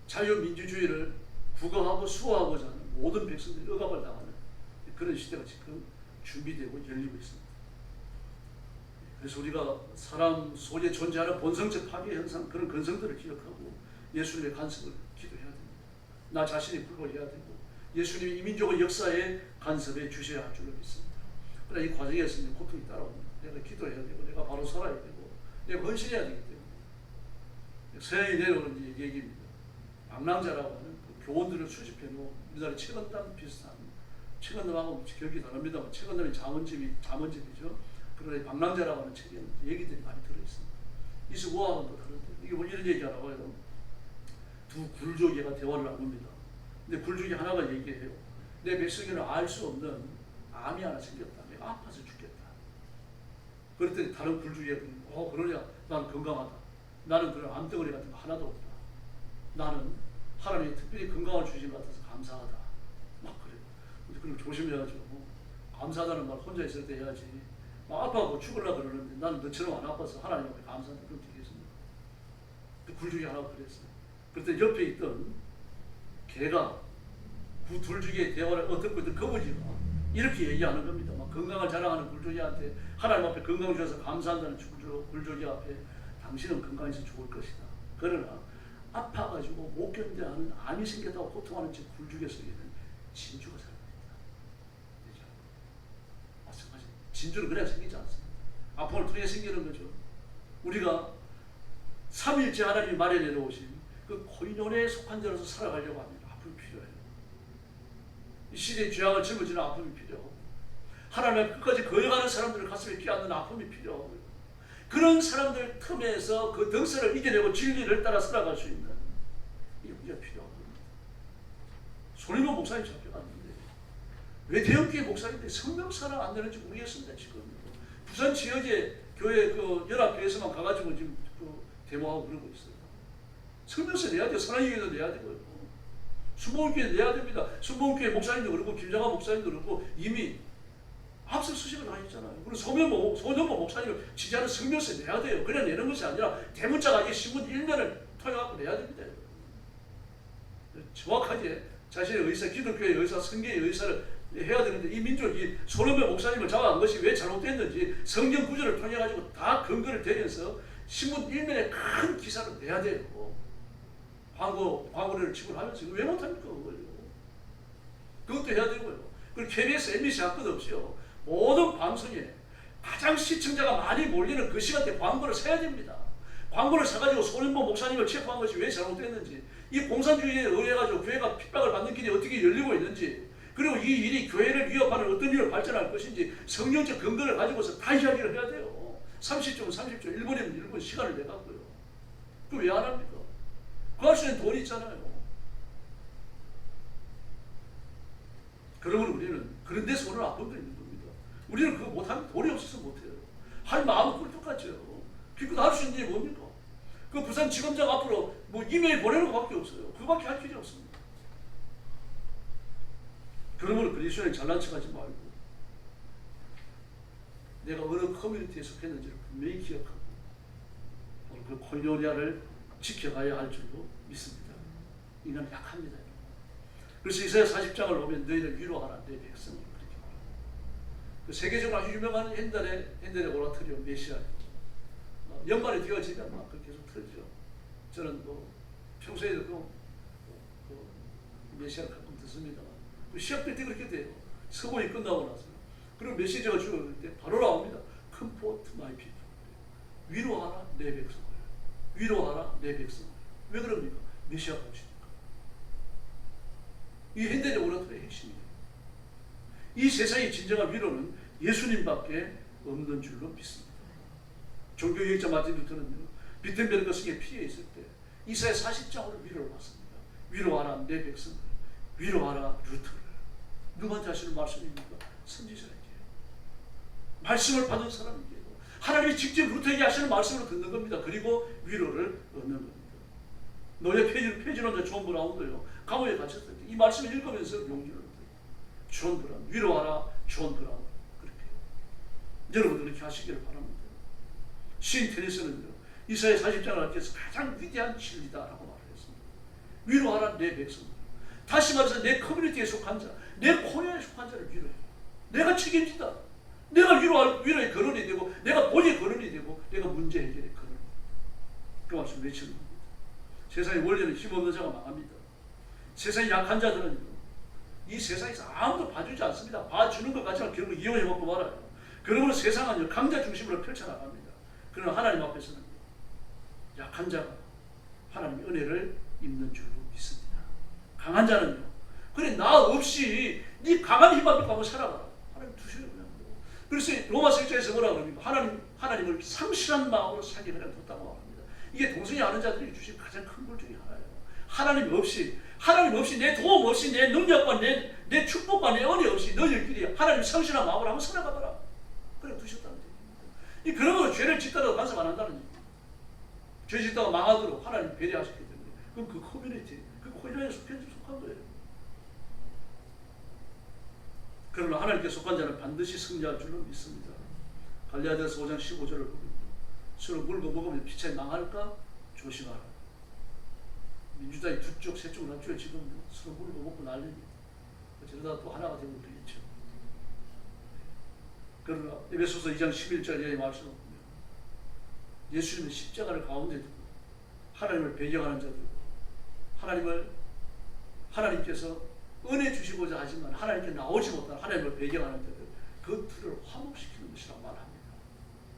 자유민주주의를 국어하고 수호하고자 하는 모든 백성들이 억압을 당하는 그런 시대가 지금 준비되고 열리고 있습니다. 그래서 우리가 사람 속에 존재하는 본성적 파괴 현상, 그런 근성들을 기억하고 예수님의 간섭을 기도해야 됩니다. 나 자신이 굴복해야 되고 예수님이 이민족의 역사에 간섭해 주셔야 할 줄로 믿습니다. 그러나 이 과정에서는 고통이 따라옵니다. 내가 기도해야 되고 내가 바로 살아야 되고 내가 헌신해야 되기 때문에 서양이 내려오는 얘기입니다. 방랑자라고 하는 그 교원들을 수집해놓은 우리나라 채권담 비슷한, 채권담하고 기억이 다릅니다만 채권담이 자문집이죠. 그러나 방랑자라고 하는 책에는 얘기들이 많이 들어있습니다. 이수고하고도 다른데 이게 뭐 이런 얘기하라고 해도 두 굴조개가 대화를 나눕니다. 근데 굴조개 하나가 얘기해요. 내 백성에는 알 수 없는 암이 하나 생겼다. 내가 아파서 죽겠다. 그랬더니 다른 굴조개가 그러냐? 나는 건강하다. 나는 그런 암덩어리 같은 거 하나도 없다. 나는 하나님이 특별히 건강을 주신 것 같아서 감사하다. 막 그래요. 근데 그걸 조심해야죠. 감사하다는 말 혼자 있을 때 해야지. 막 아파하고 죽으려고 그러는데 나는 너처럼 안 아파서 하나님 앞에 감사한다. 그럼 되겠습니다. 그 굴조개 하나가 그랬어요. 그랬더니 옆에 있던 개가 그 굴조개의 대화를 듣고 있던 거북이가 이렇게 얘기하는 겁니다. 막 건강을 자랑하는 굴조개한테 하나님 앞에 건강 주셔서 감사한다는 굴조개 앞에 당신은 건강해서 좋을 것이다. 그러나 아파가지고 못 견뎌하는 암이 생겼다고 고통하는 제 굴조개 속에는 진주가 살고 있다. 그렇죠? 마찬가지. 진주는 그냥 생기지 않습니다. 아픔을 통해 생기는 거죠. 우리가 삼일째 하나님이 마련해 놓으신 그 코인원에 속한 자로서 살아가려고 하면 아픔이 필요해요. 이 시대의 죄악을 짊어지는 아픔이 필요하고 하나님 끝까지 거역하는 사람들을 가슴에 끼얹는 아픔이 필요하고 그런 사람들 틈에서 그 덩설을 이겨내고 진리를 따라 살아갈 수 있는 이 우리가 필요한 겁니다. 손일모 목사님 잡혀갔는데 왜 대형교회 목사님들이 성명사를 안 내는지 모르겠습니다. 지금 부산 지역의 교회 그 연합교회에서만 가가지고 지금 그 데모하고 그러고 있어요. 성명서 내야 돼요. 사랑교회도 내야 되고요. 순복음교회 내야 됩니다. 순복음교회 목사님도 그렇고 김장하 목사님도 그렇고 이미 합석 수식을 하셨잖아요. 그리고 소년모 목사님을 지지하는 성명서 내야 돼요. 그냥 내는 것이 아니라 대문자가 이 신문 1면을 통해갖고 내야 됩니다. 정확하게 자신의 의사, 기독교의 의사, 성경의 의사를 해야 되는데 이 민족이 소년모 목사님을 잡아간 것이 왜 잘못됐는지 성경 구절을 통해가지고 다 근거를 대면서 신문 1면에 큰 기사를 내야 돼요. 광고를 지불하면서 왜 못합니까? 그것도 해야 되고요. 그리고 KBS, MBC 할 것 없이요. 모든 방송에 가장 시청자가 많이 몰리는 그 시간대 광고를 사야 됩니다. 광고를 사가지고 손인모 목사님을 체포한 것이 왜 잘못됐는지 이 공산주의에 의해가지고 교회가 핍박을 받는 길이 어떻게 열리고 있는지, 그리고 이 일이 교회를 위협하는 어떤 일을 발전할 것인지 성경적 근거를 가지고서 다 이야기를 해야 돼요. 30조, 1분이면 1분 시간을 내갖고요. 그거 왜 안 합니까? 그 할 수 있는 돈이 있잖아요. 그러면 우리는 그런 데서 오늘 아픔도 있는 겁니다. 우리는 그거 못하면 돈이 없어서 못해요. 할 마음은 꿀떡같죠. 기껏 할 수 있는 일이 뭡니까? 그 부산지검장 앞으로 뭐 이메일 보내는 것밖에 없어요. 그거밖에 할 길이 없습니다. 그러므로 그리스도인 잘난 척하지 말고 내가 어느 커뮤니티에 속했는지를 분명히 기억하고 그 코이노니아를 지켜가야 할 줄로 믿습니다. 인간은 약합니다. 그래서 이사야 40장을 보면 너희를 위로하라 내 백성을 그렇게 말합니다. 그 세계적으로 아주 유명한 핸델의 오라토리오 메시아, 연말에 되어지면 막 계속 틀죠. 저는 뭐 평소에도 그 메시아를 가끔 듣습니다. 그 시합될 때 그렇게 돼요. 서거이 끝나고 나서. 그리고 메시지가 주어질 때 바로 나옵니다. Comfort my people. 위로하라 내 백성을. 위로하라 내 백성을. 왜 그럽니까? 메시아가 오시니까. 이 핸델의 오라토리의 핵심이에요. 이 세상의 진정한 위로는 예수님밖에 없는 줄로 믿습니다. 종교개혁자 마틴 루터는요, 비텐베르크 성에 피해 있을 때 이사야 40장으로 위로를 받습니다. 위로하라 내 백성을, 위로하라 루터를. 누구한테 하시는 말씀입니까? 선지자에게. 말씀을 받은 사람에게 하나님이 직접 루터에게 하시는 말씀으로 듣는 겁니다. 그리고 위로를 얻는 겁니다. 노예 폐지론자 존 브라운도요, 감옥에 갇혔을 때 이 말씀을 읽으면서 용기를 얻어요. 존 브라운, 위로하라 존 브라운. 그렇게 여러분도 그렇게 하시기를 바랍니다. 시인 테니스는요, 이사야 40장을 알게서 가장 위대한 진리다라고 말을 했습니다. 위로하라 내 백성을. 다시 말해서 내 커뮤니티에 속한 자, 내 코너에 속한 자를 위로해. 내가 책임지다. 내가 위로의 근원이 되고, 내가 본의 근원이 되고, 내가 문제 해결의 근원. 그 말씀 외치는 겁니다. 세상의 원리는 힘없는 자가 망합니다. 세상의 약한 자들은요, 이 세상에서 아무도 봐주지 않습니다. 봐주는 것 같지만 결국 이용해 먹고 말아요. 그러므로 세상은 강자 중심으로 펼쳐나갑니다. 그러나 하나님 앞에서는 약한 자가 하나님의 은혜를 입는 줄로 믿습니다. 강한 자는요, 그래 나 없이 네 강한 힘 앞에 가면 살아가라. 하나님 두셔요 그냥. 그래서 로마서 1장에서 뭐라 그럽니까? 하나님을 상실한 마음으로 살기 그냥 뒀다고 말합니다. 이게 동성이 아는 자들이 주신 가장 큰 볼 중에 하나예요. 하나님 없이 내 도움 없이 내 능력과 내 축복과 내 은혜 없이 너희들끼리 하나님 상실한 마음으로 한번 살아가더라. 그래 두셨다는 얘기입니다. 그러므로 죄를 짓더라도 간섭 안 한다는 얘기입니다. 죄 짓다가 망하도록 하나님 배려하셨기 때문에 그럼 그 커뮤니티, 그 코리아에 속한 거예요. 그러나 하나님께 속한 자는 반드시 승리할 줄로 믿습니다. 갈라디아서 5장 15절을 보면 서로 물고 먹으면 피차에 망할까 조심하라. 민주당이 두 쪽, 세 쪽을 합쳐요. 지금 서로 물고 먹고 난립니다. 저러다 또 하나가 되고 그러겠죠. 그러나 에베소서 2장 11절 이하의 말씀을 보면 예수님의 십자가를 가운데 두고 하나님을 배경하는 자들과 하나님께서 은혜 주시고자 하지만 하나님께 나오지 못한 하나님을 배경하는 자들, 그 둘을 화목시키는 것이라고 말합니다.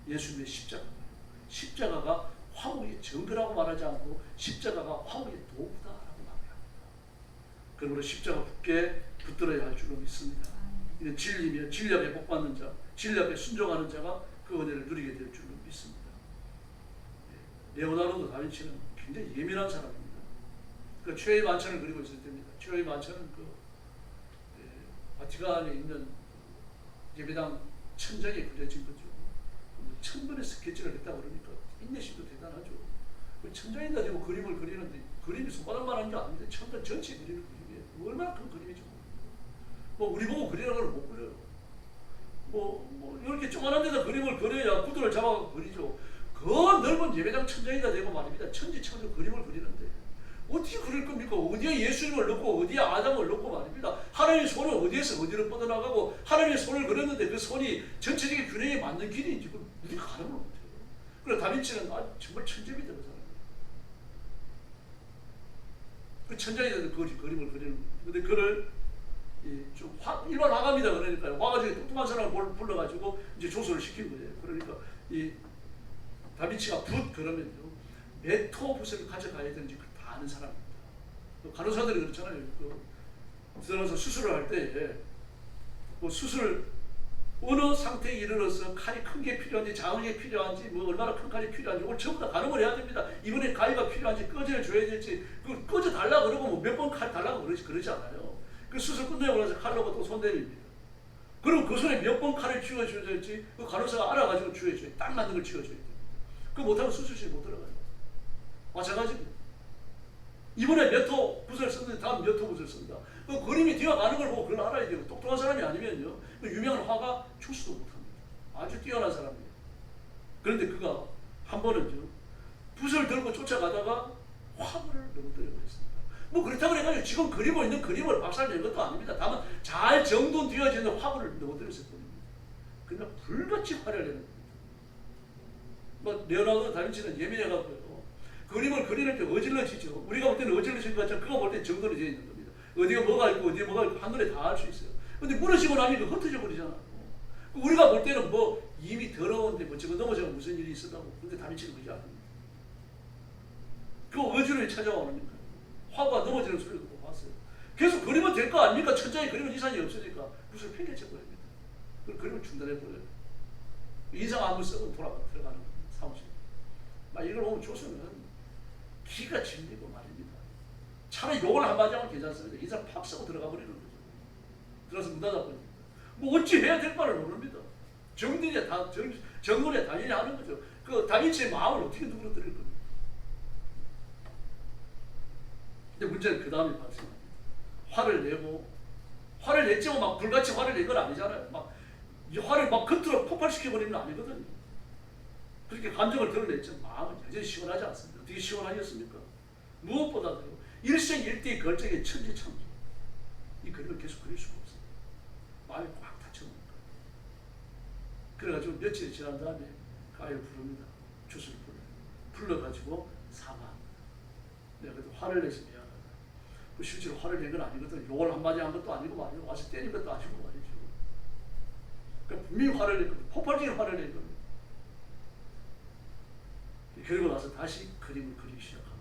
예수님의 십자가가 화목의 증거라고 말하지 않고 십자가가 화목의 도구다라고 말합니다. 그러므로 십자가 굳게 붙들어야 할 줄로 믿습니다. 이는 진리며 진리하게 복받는 자, 진리하게 순종하는 자가 그 은혜를 누리게 될 줄로 믿습니다. 레오나르도 다빈치는 굉장히 예민한 사람입니다. 그 최후의 만찬을 그리고 있을 때입니다. 최후의 만찬은 바티칸에 있는 예배당 천장에 그려진 거죠. 1000번의 스케치를 했다고 그러니까 인내심도 대단하죠. 그 천장에다 대고 그림을 그리는데 그림이 손바닥만한 게 아닌데 천장 전체 그리는 그림이에요. 얼마나 큰 그림이죠. 뭐 우리 보고 그리라는 걸 못 그려요. 뭐 이렇게 조그만한 데다 그림을 그려야 구도를 잡아서 그리죠. 그 넓은 예배당 천장에다 대고 말입니다. 천지창조 그림을 그리는데 어떻게 그릴 겁니까? 어디에 예수님을 넣고 어디에 아담을 넣고 말입니다. 하나님의 손을 어디에서 어디로 뻗어나가고 하나님의 손을 그렸는데 그 손이 전체적인 균형에 맞는 길인지 그걸 우리가 가늠을 못해요. 그래서 다빈치는 정말 천재입니다. 그 사람. 그 천장에다 그림을 그리는 거예요. 근데 그를 좀 일반 화가입니다. 그러니까요. 화가 중에 똑똑한 사람을 불러가지고 이제 조소를 시킨 거예요. 그러니까 이 다빈치가 붓 그러면요. 메토붓을 가져가야 되는지 다 아는 사람입니다. 간호사들이 그렇잖아요. 들어가서 수술을 할 때 수술 어느 상태에 이르러서 칼이 큰 게 필요한지 작은 게 필요한지 얼마나 큰 칼이 필요한지 오늘 전부 다 가늠을 해야 됩니다. 이번에 가위가 필요한지 꺼져 줘야 될지 꺼져 달라 그러고 몇 번 칼 달라고 그러지 않아요. 그 수술 끝내고 나서 칼로가 또 손 내립니다. 그럼 그 손에 몇 번 칼을 쥐어줘야 될지 그 간호사가 알아가지고 쥐어줘야 딱 맞는 걸 쥐어줘야 돼요. 그거 못하면 수술실에 못 들어가요. 마찬가지입니다. 이번에 몇 호 붓을 썼는데 다음 몇 호 붓을 쓴다. 그 그림이 뒤가 가는 걸 보고 그걸 알아야 되고 똑똑한 사람이 아니면요. 그 유명한 화가 출수도 못합니다. 아주 뛰어난 사람이에요. 그런데 그가 한 번은요. 붓을 들고 쫓아가다가 화분을 넘어뜨려 버렸습니다. 뭐 그렇다고 해가지고 지금 그리고 있는 그림을 박살낸 것도 아닙니다. 다만 잘 정돈되어져 있는 화분을 넘어뜨렸을 뿐입니다. 그러나 불같이 화를 내는 겁니다. 뭐 레오나르도 다빈치는 예민해갖고요. 그림을 그리는 때 어질러지죠. 우리가 볼 때는 어질러진 것 같지만 그가 볼 때 정돈이 되어 있는 겁니다. 어디가 뭐가 있고 어디에 뭐가 있고 한눈에 다 알 수 있어요. 근데 무너지고 나니까 흩어져 버리잖아요. 우리가 볼 때는 뭐 이미 더러운데 뭐 저거 넘어져서 무슨 일이 있었다고. 근데 다빈치는 그게 아닙니다. 그 어지러움이 찾아오는 거예요. 화가 넘어지는 소리도 못 봤어요. 계속 그리면 될 거 아닙니까? 천장에 그리면 이상이 없으니까 붓을 팽개쳐 버립니다. 그럼 그림을 중단해 버려요. 인상 아무 썩은 돌아가 들어가는 겁니다. 사무실. 막 이걸 보면 조선은 기가 질리고 말입니다. 차라리 욕을 한마디 하면 괜찮습니다. 인상 팍 쏘고 들어가 버리는 거죠. 들어서 문 닫아버립니다. 뭐 어찌 해야 될 바를 모릅니다. 정론에 당연히 하는 거죠. 그 다빈치의 마음을 어떻게 누그러뜨릴 겁니까? 근데 문제는 그 다음에 발생합니다. 화를 냈지만 막 불같이 화를 낸 건 아니잖아요. 막 이 화를 막 겉으로 폭발시켜버리면 아니거든요. 그렇게 감정을 드러냈죠. 마음은 여전히 시원하지 않습니다. 어떻게 시원하겠습니까? 무엇보다도 일생일대의 걸작의 천지창조. 이 그림을 계속 그릴 수가 없어요. 마음이 꽉 닫혀놓은 거예요. 그래가지고 며칠 지난 다음에 가위를 부릅니다. 주술을 불러가지고 사과. 내가 그래도 화를 내서 미안하다. 그 실제로 화를 낸 건 아니거든. 욕을 한마디 한 것도 아니고 말이고 와서 때린 것도 아니고 말이죠. 그러니까 분명히 화를 낸 겁니다. 폭발적인 화를 낸 겁니다. 그리고 나서 다시 그림을 그리기 시작합니다.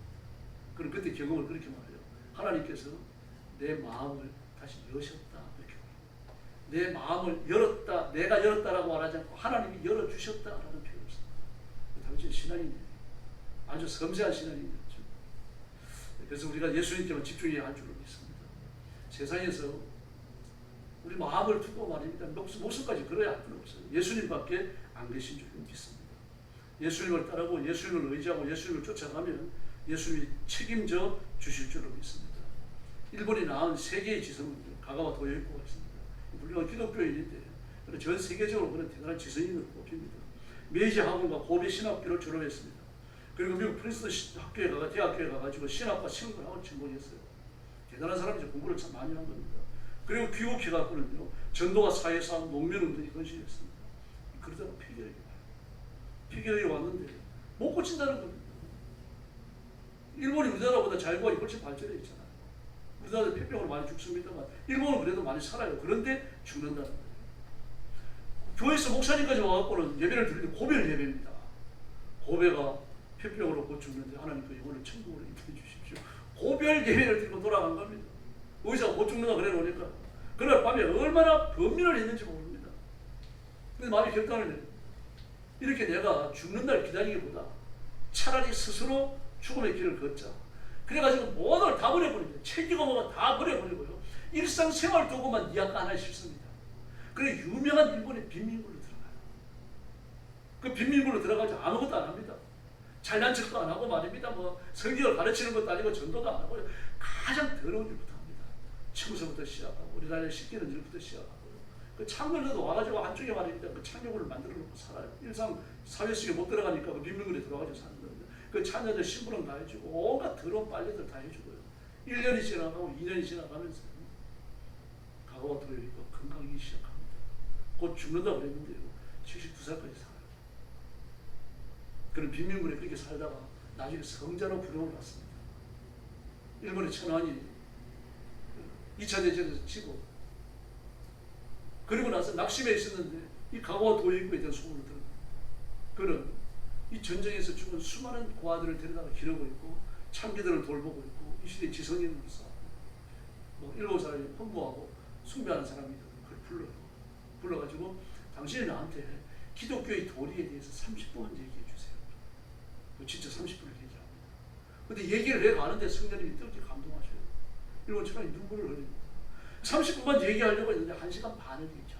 그럼 그때 경험을 그렇게 말해요. 하나님께서 내 마음을 다시 여셨다 이렇게 말합니다. 내 마음을 열었다, 내가 열었다라고 말하지 않고 하나님이 열어주셨다라는 표현을 씁니다. 당시 신앙인이에요. 아주 섬세한 신앙인이었죠. 그래서 우리가 예수님께만 집중해야 할 줄을 믿습니다. 세상에서 우리 마음을 두고 말입니다. 목숨까지 걸어야 할 필요 없어요. 예수님밖에 안 계신 줄을 믿습니다. 예수님을 따르고 예수님을 의지하고 예수님을 쫓아가면 예수님이 책임져 주실 줄로 믿습니다. 일본이 낳은 세계의 지성은 가가와 도요이코가 있습니다. 물론 기독교인인데 전 세계적으로 그런 대단한 지성인으로 꼽힙니다. 메이지 학원과 고베 신학교를 졸업했습니다. 그리고 미국 프린스턴 학교에 대학교에 가가지고 신학과 신학을 전공했어요. 대단한 사람이죠. 공부를 참 많이 한 겁니다. 그리고 귀국해갖고는요 전도가 사회사업 농민운동에 건실했습니다. 그러다가 폐결이 와요. 폐결이 왔는데 못 고친다는 겁니다. 일본이 우리나라보다 자유국이 훨씬 발전해 있잖아요. 우리나라도 폐병으로 많이 죽습니다만 일본은 그래도 많이 살아요. 그런데 죽는다는 거예요. 교회에서 목사님까지 와갖고는 예배를 드리는데 고별 예배입니다. 고배가 폐병으로 곧 죽는데 하나님 그 영혼을 천국으로 인도해 주십시오. 고별 예배를 드리고 돌아간 겁니다. 의사가 곧 죽는다 그래 놓으니까 그날 밤에 얼마나 범민을 했는지 모릅니다. 근데 마음이 결단을 해요. 이렇게 내가 죽는 날 기다리기보다 차라리 스스로 죽음의 길을 걷자. 그래가지고 모든 걸 다 버려버립니다. 책이고 뭐가 다 버려버리고요. 일상생활 도구만 이야가 하나 싶습니다. 그래 유명한 일본의 빈민굴로 들어가요. 그 빈민굴로 들어가서 아무것도 안 합니다. 잘난 척도 안 하고 말입니다. 뭐 성경을 가르치는 것도 아니고 전도도 안 하고 가장 더러운 일부터 합니다. 청소부터 시작하고 우리나라에 씻기는 일부터 시작하고 그 창문에도 와가지고 한쪽에 말입니다. 그 창조물을 만들어 놓고 살아요. 일상 사회 속에 못 들어가니까 그 빈민굴에 들어가서 사는 겁니다. 그 찬자들 신부름 다 해주고 온갖 더러운 빨래들 다 해주고요. 1년이 지나가고 2년이 지나가면서 가가와 도요이코 건강하기 시작합니다. 곧 죽는다고 그랬는데요. 72살까지 살아요. 그런 빈민굴에 그렇게 살다가 나중에 성자로 부름을 받습니다. 일본의 천황이 2차 대전에서 지고 그리고 나서 낙심해 있었는데 이 가가와 도요이코에 대한 소문을 들은 그는 이 전쟁에서 죽은 수많은 고아들을 데려다가 기르고 있고 창기들을 돌보고 있고 이 시대 지성인으로서 뭐 7살에 헌무하고 숭배하는 사람이 그걸 불러가지고 당신이 나한테 기독교의 도리에 대해서 30분만 얘기해 주세요. 진짜 30분을 얘기합니다. 근데 얘기를 해가는데 성령님이 뜨겁게 감동하셔요. 이런 것처럼 눈물을 흘립니다. 30분만 얘기하려고 했는데 1시간 반을 얘기합니다.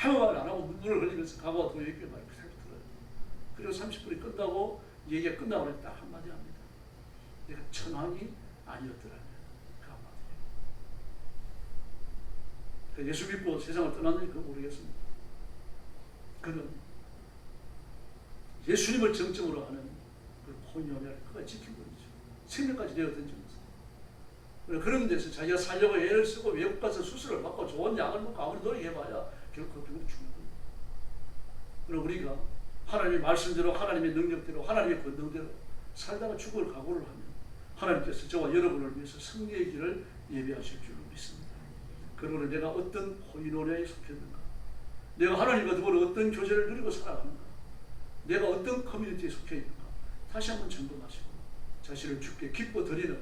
아무 말 안 하고 눈물을 흘리면서 각오가 더 얘기해 말이 그렇게 들어요. 그리고 30분이 끝나고 얘기가 끝나고 나서 딱 한마디 합니다. 내가 천황이 아니었더라면 그 한마디. 예수 믿고 세상을 떠났는지 그건 모르겠습니다. 그는 예수님을 정점으로 하는 그 혼연을 그가 지킨 거죠. 생명까지 내어던지면서. 그런 데서 자기가 살려고 애를 쓰고 외국 가서 수술을 받고 좋은 약을 먹고 아무리 노력해봐야 결국 그 병으로 죽는 거예요. 그럼 우리가 하나님의 말씀대로 하나님의 능력대로 하나님의 권능대로 살다가 죽을 각오를 하면 하나님께서 저와 여러분을 위해서 승리의 길을 예비하실 줄로 믿습니다. 그러므로 내가 어떤 코이노니아에 속했는가, 내가 하나님과 더불어 어떤 교제를 누리고 살아가는가, 내가 어떤 커뮤니티에 속해 있는가 다시 한번 점검하시고 자신을 주께 기뻐 드리는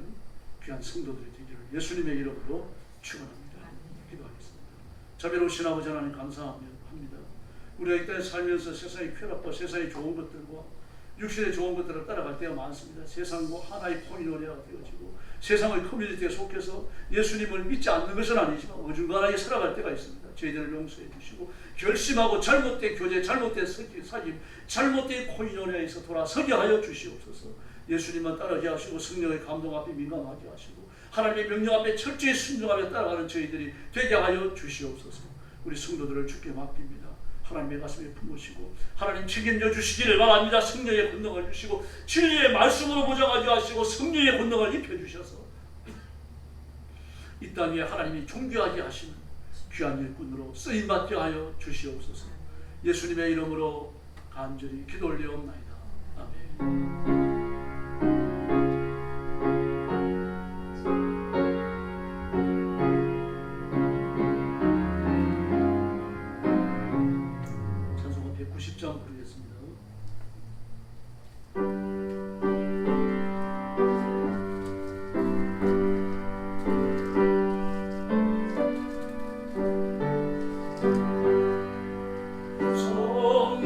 귀한 성도들이 되기를 예수님의 이름으로 축원합니다. 기도하겠습니다. 자비로우신 아버지 하나님 감사합니다. 우리가 이 땅에 살면서 세상의 쾌락과 세상의 좋은 것들과 육신의 좋은 것들을 따라갈 때가 많습니다. 세상과 하나의 코이노니아가 되어지고 세상의 커뮤니티에 속해서 예수님을 믿지 않는 것은 아니지만 어중간하게 살아갈 때가 있습니다. 저희들을 용서해 주시고 결심하고 잘못된 교제, 잘못된 사귐, 잘못된 코이노니아에서 돌아서게 하여 주시옵소서. 예수님만 따르게 하시고 성령의 감동 앞에 민감하게 하시고 하나님의 명령 앞에 철저히 순종하며 따라가는 저희들이 되게 하여 주시옵소서. 우리 성도들을 주께 맡깁니다. 하나님의 가슴에 품으시고 하나님 책임져 주시기를 바랍니다. 성령의 권능을 주시고 진리의 말씀으로 보장하게 하시고 성령의 권능을 입혀주셔서 이 땅에 하나님이 존귀하게 하시는 귀한 일꾼으로 쓰임받게 하여 주시옵소서. 예수님의 이름으로 간절히 기도 올리옵나이다. 아멘. 부르겠습니다.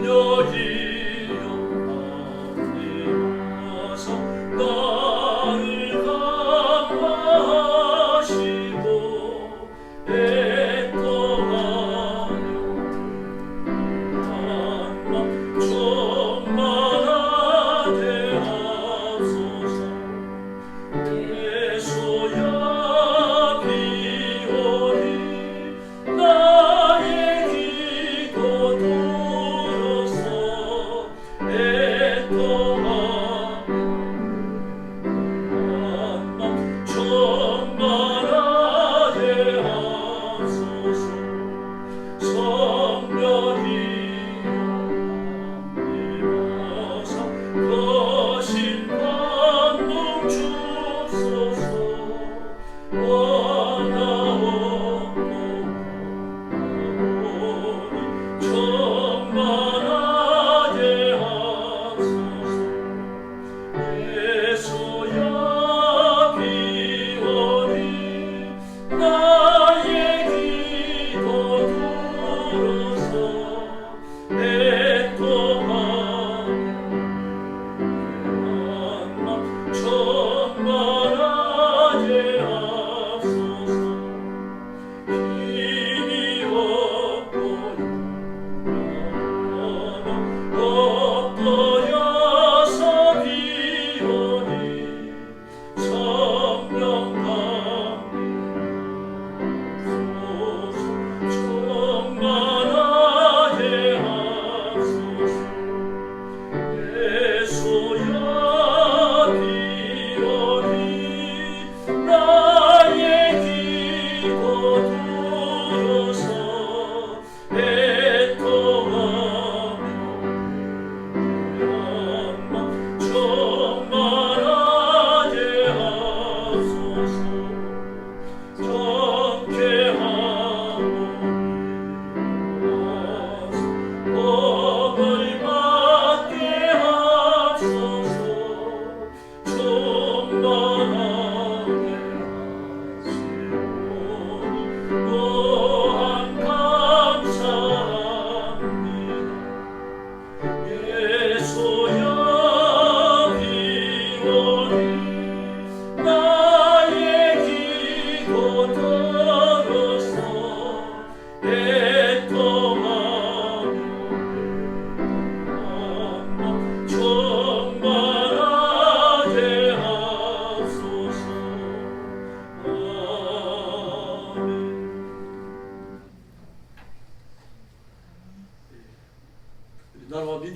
Oh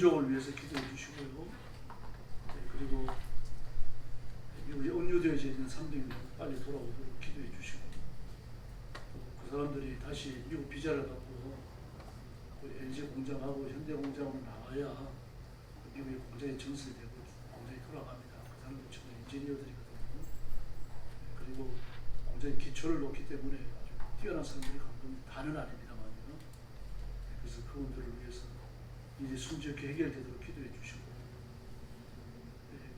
민족을 위해서 기도해 주시고요. 네, 그리고 미국에 억류되어져 있는 300명 빨리 돌아오도록 기도해 주시고 또 그 사람들이 다시 미국 비자를 갖고 그 LG 공장하고 현대 공장으로 나와야 미국의 공장이 정설되고 공장이 돌아갑니다. 그 사람들 전부 인지니어들이거든요. 그리고 공장의 기초를 놓기 때문에 아주 뛰어난 사람들이 간 겁니다. 다는 아닙니다만요. 그래서 그분들을 위해서 이제 순조롭게 해결되도록 기도해 주시고,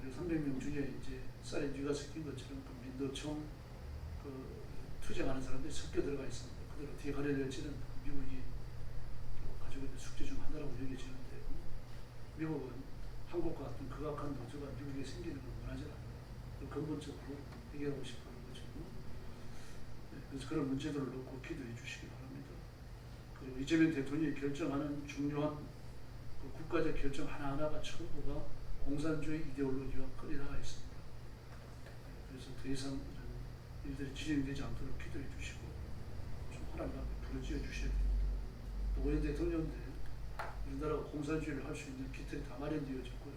그리고 300명 중에 이제 쌀에 뉘가 섞인 것처럼 그 민도청 그 투쟁하는 사람들이 섞여 들어가 있습니다. 그들 어떻게 가려야 될지는 미국이 가지고 있는 숙제 중 하나라고 여겨지는데, 미국은 한국과 같은 극악한 노조가 미국에 생기는 걸 원하지 않아요. 근본적으로 해결하고 싶어 하는 거죠. 그래서 그런 문제들을 놓고 기도해 주시기 바랍니다. 그리고 이재명 대통령이 결정하는 중요한 그 국가적 결정 하나하나가 전부가 공산주의 이데올로기와 거리 나가 있습니다. 그래서 더 이상 이런 일들이 진행되지 않도록 기도해 주시고 좀 하나님 앞에 부르짖어 주셔야 됩니다. 또 오현 대통령인데 우리나라가 공산주의를 할 수 있는 기틀이 다 마련되어졌고요.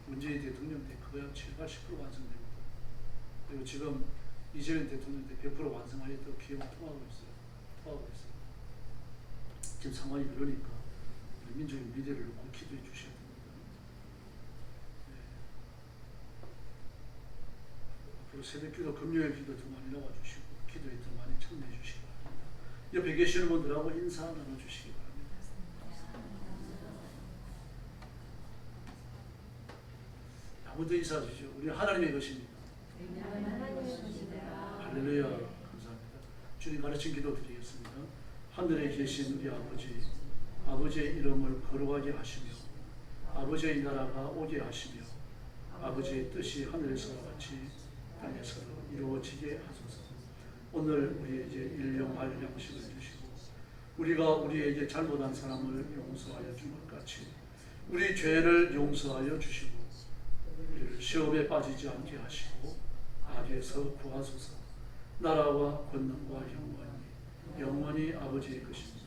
문재인 대통령 때 거의 한 70, 80% 완성됩니다. 그리고 지금 이재명 대통령 때 100% 완성하였다고 기업을 통하고 있어요. 지금 상황이 그러니까 우리 민족의 미래를 놓고 기도해 주셔야 됩니다. 네. 앞으로 새벽기도, 금요일 기도 더 많이 나와주시고 기도에 더 많이 참여해 주시기 바랍니다. 옆에 계시는 분들하고 인사 나눠주시기 바랍니다. 아무도 인사 주시죠. 우리 하나님의 것입니다. 할렐루야. 감사합니다. 주님 가르친 기도 드리겠습니다. 하늘에 계신 우리 아버지, 아버지의 이름을 거룩하게 하시며 아버지의 나라가 오게 하시며 아버지의 뜻이 하늘에서와 같이 땅에서도 이루어지게 하소서. 오늘 우리에게 일용할 양식을 주시고 우리가 우리에게 잘못한 사람을 용서하여 준 것 같이 우리 죄를 용서하여 주시고 우리를 시험에 빠지지 않게 하시고 악에서 구하소서. 나라와 권능과 영원히 아버지의 것입니다.